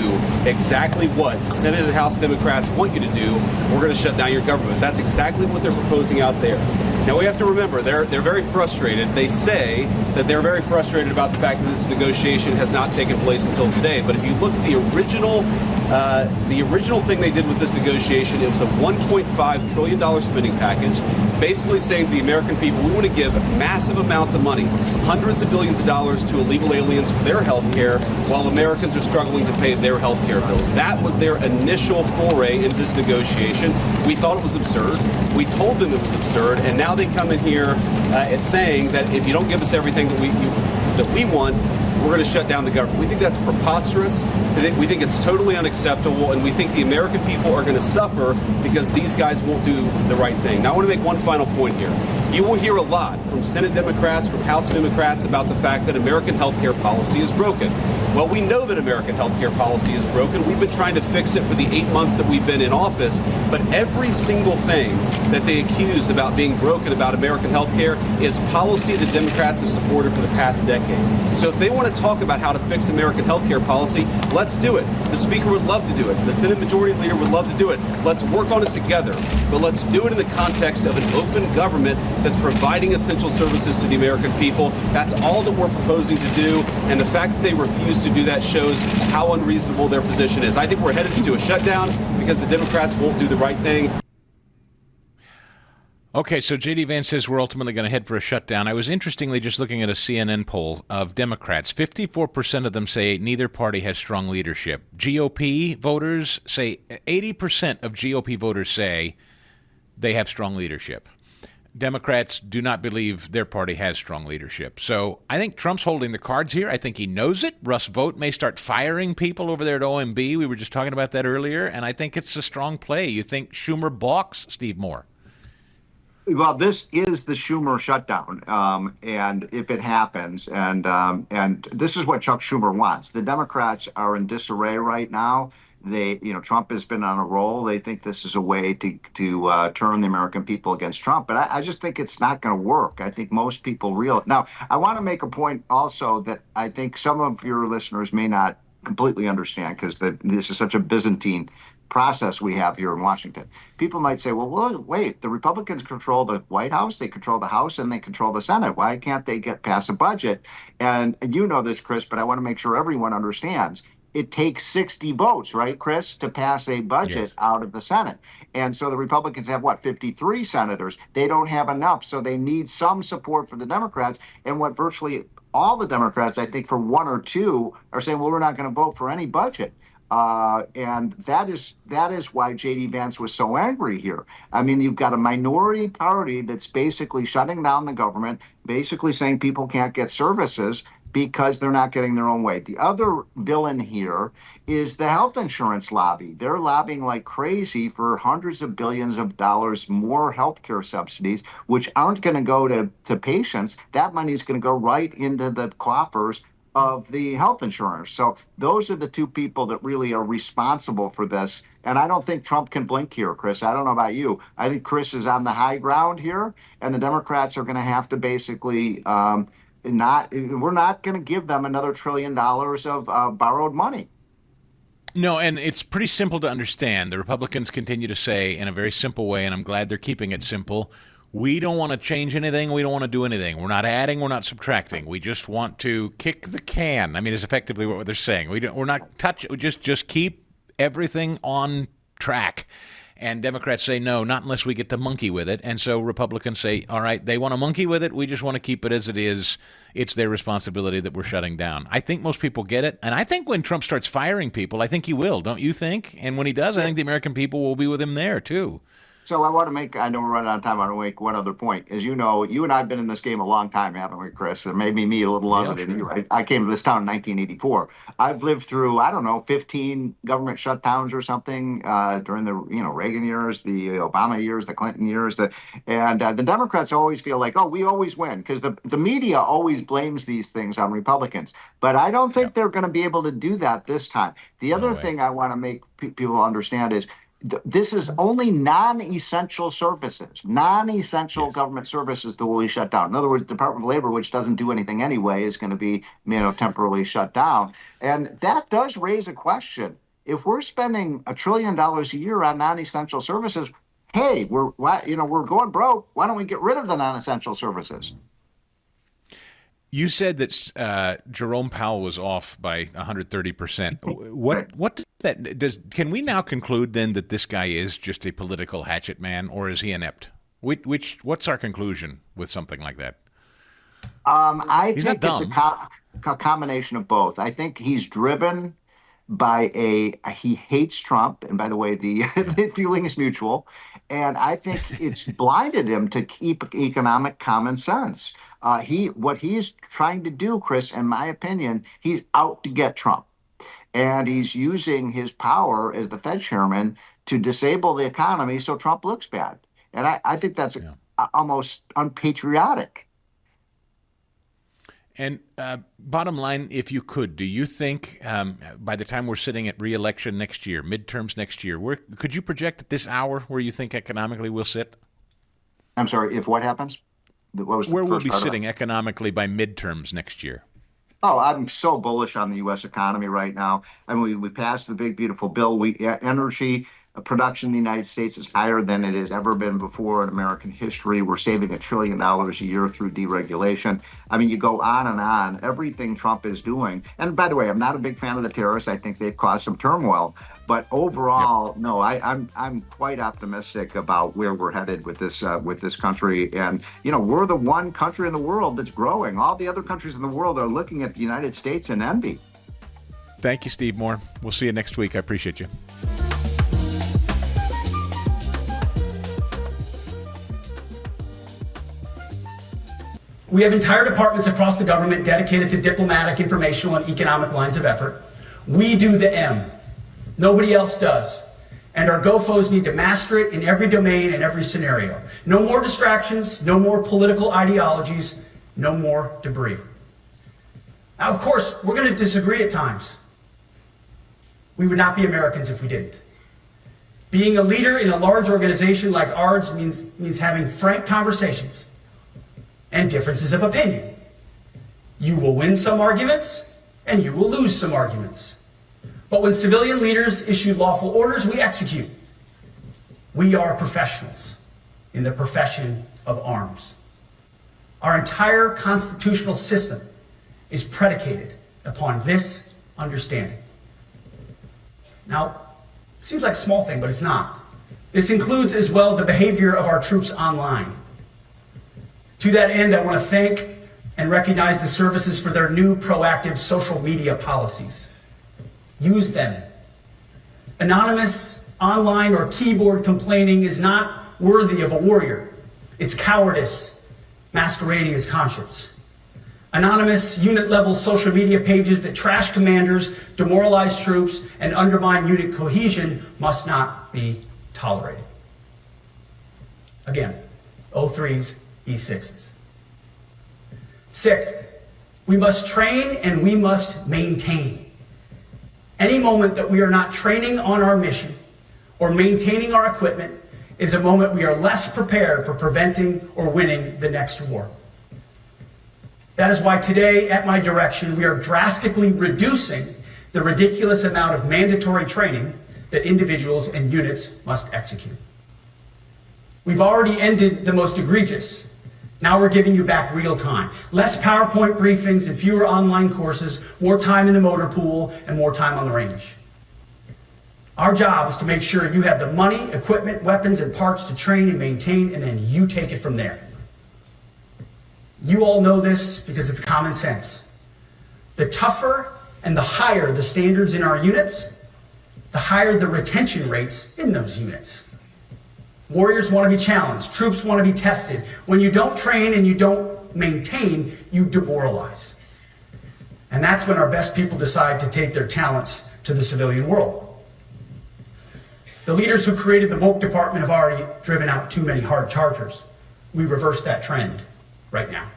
exactly what the Senate and House Democrats want you to do, we're going to shut down your government. That's exactly what they're proposing out there. Now, we have to remember, they're very frustrated. They say that they're very frustrated about the fact that this negotiation has not taken place until today. But if you look at the original thing they did with this negotiation, it was a $1.5 trillion spending package, basically saying to the American people, we want to give massive amounts of money, hundreds of billions of dollars to illegal aliens for their health care, while Americans are struggling to pay their health care bills. That was their initial foray into this negotiation. We thought it was absurd. We told them it was absurd, and now they come in here saying that if you don't give us everything that we want, we're going to shut down the government. We think that's preposterous. We think it's totally unacceptable, and we think the American people are going to suffer because these guys won't do the right thing. Now, I want to make one final point here. You will hear a lot from Senate Democrats, from House Democrats about the fact that American health care policy is broken. Well, we know that American health care policy is broken. We've been trying to fix it for the 8 months that we've been in office, but every single thing that they accuse about being broken about American health care is policy that Democrats have supported for the past decade. So if they want to talk about how to fix American health care policy, let's do it. The Speaker would love to do it. The Senate Majority Leader would love to do it. Let's work on it together, but let's do it in the context of an open government that's providing essential services to the American people. That's all that we're proposing to do, and the fact that they refuse to do that shows how unreasonable their position is. I think we're headed to a shutdown because the Democrats won't do the right thing. Okay, so J.D. Vance says we're ultimately going to head for a shutdown. I was interestingly just looking at a CNN poll of Democrats. 54% of them say neither party has strong leadership. GOP voters say 80% of GOP voters say they have strong leadership. Democrats do not believe their party has strong leadership. So I think Trump's holding the cards here. I think he knows it. Russ Vought may start firing people over there at OMB. We were just talking about that earlier, and I think it's a strong play. You think Schumer balks, Steve Moore? Well, this is the Schumer shutdown, and if it happens, and this is what Chuck Schumer wants. The Democrats are in disarray right now. Trump has been on a roll. They think this is a way to turn the American people against Trump, but I just think it's not going to work. I think most people realize. Now, I want to make a point also that I think some of your listeners may not completely understand because this is such a Byzantine process we have here in Washington. People might say, well, wait, the Republicans control the White House, they control the House, and they control the Senate. Why can't they get past a budget? And you know this, Chris, but I want to make sure everyone understands. it takes 60 votes, right, Chris, to pass a budget out of the Senate. And so the Republicans have, 53 senators. They don't have enough, so they need some support for the Democrats. And what virtually all the Democrats, I think, for one or two, are saying, well, we're not going to vote for any budget. And that is why J.D. Vance was so angry here. I mean, you've got a minority party that's basically shutting down the government, basically saying people can't get services because they're not getting their own way. The other villain here is the health insurance lobby. They're lobbying like crazy for hundreds of billions of dollars more healthcare subsidies, which aren't going to go to patients. That money is going to go right into the coffers of the health insurers. So those are the two people that really are responsible for this. And I don't think Trump can blink here, Chris. I don't know about you. I think Chris is on the high ground here, and the Democrats are going to have to basically we're not going to give them another $1 trillion of borrowed money. No, and it's pretty simple to understand. The Republicans continue to say in a very simple way, and I'm glad they're keeping it simple, we don't want to change anything. We don't want to do anything. We're not adding. We're not subtracting. We just want to kick the can. I mean, is effectively what they're saying. We're not touching. We just keep everything on track. And Democrats say, no, not unless we get to monkey with it. And so Republicans say, all right, they want to monkey with it. We just want to keep it as it is. It's their responsibility that we're shutting down. I think most people get it. And I think when Trump starts firing people, I think he will. Don't you think? And when he does, I think the American people will be with him there, too. So I want to make, I know we're running out of time, I want to make one other point. As you know, you and I have been in this game a long time, haven't we, Chris? And maybe me a little longer than you. I came to this town in 1984. I've lived through, 15 government shutdowns or something during the Reagan years, the Obama years, the Clinton years. And the Democrats always feel like, we always win, because the media always blames these things on Republicans. But I don't think they're going to be able to do that this time. The other thing I want to make people understand is, this is only non-essential services, non-essential government services that will be shut down. In other words, the Department of Labor, which doesn't do anything anyway, is going to be temporarily shut down. And that does raise a question. If we're spending $1 trillion a year on non-essential services, hey, we're going broke. Why don't we get rid of the non-essential services? You said that Jerome Powell was off by 130%. What can we now conclude then that this guy is just a political hatchet man, or is he inept? What's our conclusion with something like that? I think it's a combination of both. I think he's driven by he hates Trump, and by the way, the feeling is mutual. And I think it's blinded him to keep economic common sense. What he's trying to do, Chris, in my opinion, he's out to get Trump. And he's using his power as the Fed chairman to disable the economy so Trump looks bad. And I think that's almost unpatriotic. And bottom line, if you could, do you think by the time we're sitting at re-election next year, midterms next year, could you project at this hour where you think economically we'll sit? I'm sorry, if what happens? Where we'll be sitting economically by midterms next year? Oh, I'm so bullish on the U.S. economy right now. I mean, we passed the big, beautiful bill. Energy production in the United States is higher than it has ever been before in American history. We're saving $1 trillion a year through deregulation. I mean, you go on and on. Everything Trump is doing. And by the way, I'm not a big fan of the terrorists. I think they've caused some turmoil. But overall, no, I'm quite optimistic about where we're headed with this country. And we're the one country in the world that's growing. All the other countries in the world are looking at the United States in envy. Thank you, Steve Moore. We'll see you next week. I appreciate you. We have entire departments across the government dedicated to diplomatic, informational, and economic lines of effort. We do the M. Nobody else does. And our GoFos need to master it in every domain and every scenario. No more distractions, no more political ideologies, no more debris. Now, of course, we're going to disagree at times. We would not be Americans if we didn't. Being a leader in a large organization like ours means having frank conversations and differences of opinion. You will win some arguments, and you will lose some arguments. But when civilian leaders issue lawful orders, we execute. We are professionals in the profession of arms. Our entire constitutional system is predicated upon this understanding. Now, seems like a small thing, but it's not. This includes as well the behavior of our troops online. To that end, I want to thank and recognize the services for their new proactive social media policies. Use them. Anonymous, online, or keyboard complaining is not worthy of a warrior. It's cowardice masquerading as conscience. Anonymous, unit-level social media pages that trash commanders, demoralize troops, and undermine unit cohesion must not be tolerated. Again, O3s, E6s. Sixth, we must train and we must maintain. Any moment that we are not training on our mission or maintaining our equipment is a moment we are less prepared for preventing or winning the next war. That is why today, at my direction, we are drastically reducing the ridiculous amount of mandatory training that individuals and units must execute. We've already ended the most egregious. Now we're giving you back real time. Less PowerPoint briefings and fewer online courses, more time in the motor pool, and more time on the range. Our job is to make sure you have the money, equipment, weapons, and parts to train and maintain, and then you take it from there. You all know this because it's common sense. The tougher and the higher the standards in our units, the higher the retention rates in those units. Warriors want to be challenged. Troops want to be tested. When you don't train and you don't maintain, you demoralize. And that's when our best people decide to take their talents to the civilian world. The leaders who created the woke department have already driven out too many hard chargers. We reverse that trend right now.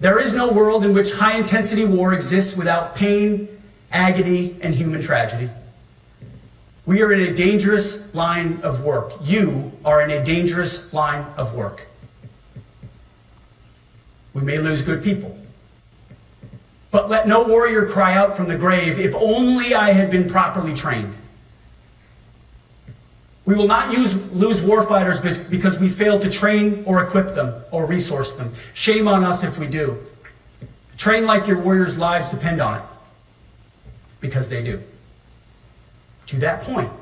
There is no world in which high-intensity war exists without pain, agony, and human tragedy. We are in a dangerous line of work. You are in a dangerous line of work. We may lose good people. But let no warrior cry out from the grave, "If only I had been properly trained." We will not lose warfighters because we fail to train or equip them or resource them. Shame on us if we do. Train like your warriors' lives depend on it, because they do. To that point,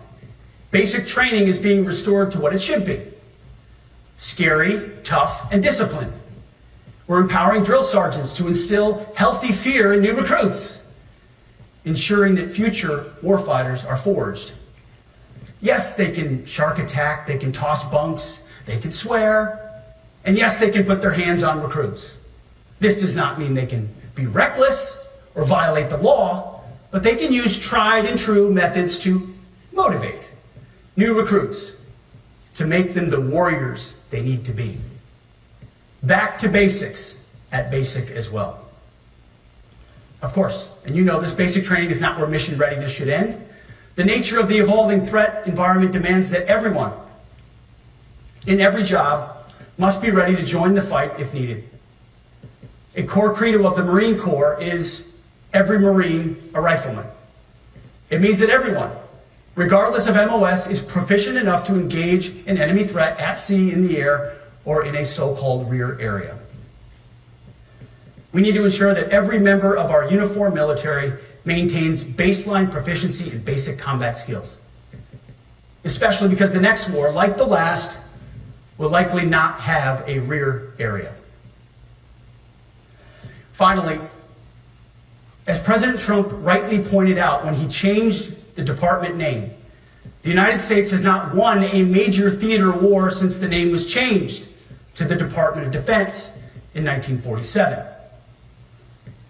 basic training is being restored to what it should be. Scary, tough, and disciplined. We're empowering drill sergeants to instill healthy fear in new recruits, ensuring that future warfighters are forged. Yes, they can shark attack, they can toss bunks, they can swear, and yes, they can put their hands on recruits. This does not mean they can be reckless or violate the law, but they can use tried and true methods to motivate new recruits, to make them the warriors they need to be. Back to basics at basic as well. Of course, and you know this, basic training is not where mission readiness should end. The nature of the evolving threat environment demands that everyone, in every job, must be ready to join the fight if needed. A core credo of the Marine Corps is every Marine a rifleman. It means that everyone, regardless of MOS, is proficient enough to engage an enemy threat at sea, in the air, or in a so-called rear area. We need to ensure that every member of our uniformed military maintains baseline proficiency in basic combat skills, especially because the next war, like the last, will likely not have a rear area. Finally, as President Trump rightly pointed out when he changed the department name, the United States has not won a major theater war since the name was changed to the Department of Defense in 1947.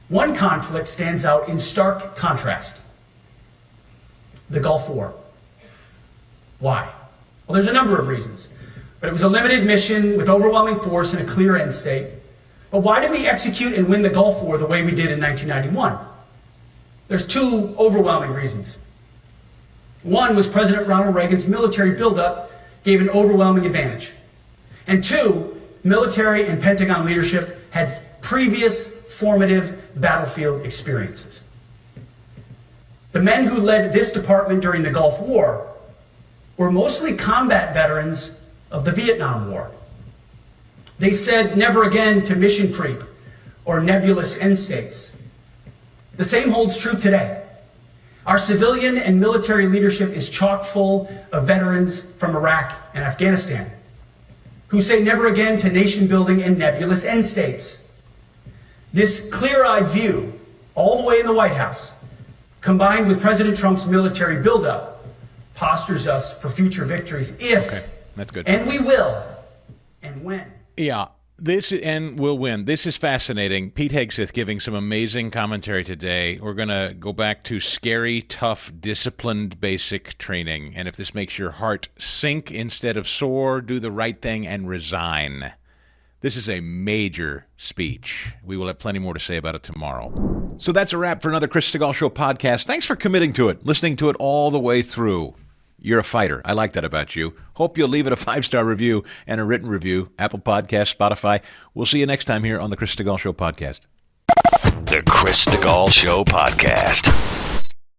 One conflict stands out in stark contrast: the Gulf War. Why? Well, there's a number of reasons, but it was a limited mission with overwhelming force and a clear end state. But why did we execute and win the Gulf War the way we did in 1991? There's two overwhelming reasons. One was President Ronald Reagan's military buildup gave an overwhelming advantage. And two, military and Pentagon leadership had previous formative battlefield experiences. The men who led this department during the Gulf War were mostly combat veterans of the Vietnam War. They said never again to mission creep or nebulous end states. The same holds true today. Our civilian and military leadership is chock full of veterans from Iraq and Afghanistan who say never again to nation building and nebulous end states. This clear-eyed view, all the way in the White House, combined with President Trump's military buildup, postures us for future victories if, that's good. And we will, and when. Yeah, and we'll win. This is fascinating. Pete Hegseth giving some amazing commentary today. We're going to go back to scary, tough, disciplined, basic training. And if this makes your heart sink instead of soar, do the right thing and resign. This is a major speech. We will have plenty more to say about it tomorrow. So that's a wrap for another Chris Stigall Show podcast. Thanks for committing to it, listening to it all the way through. You're a fighter. I like that about you. Hope you'll leave it a 5-star review and a written review. Apple Podcasts, Spotify. We'll see you next time here on the Chris Stigall Show podcast. The Chris Stigall Show podcast.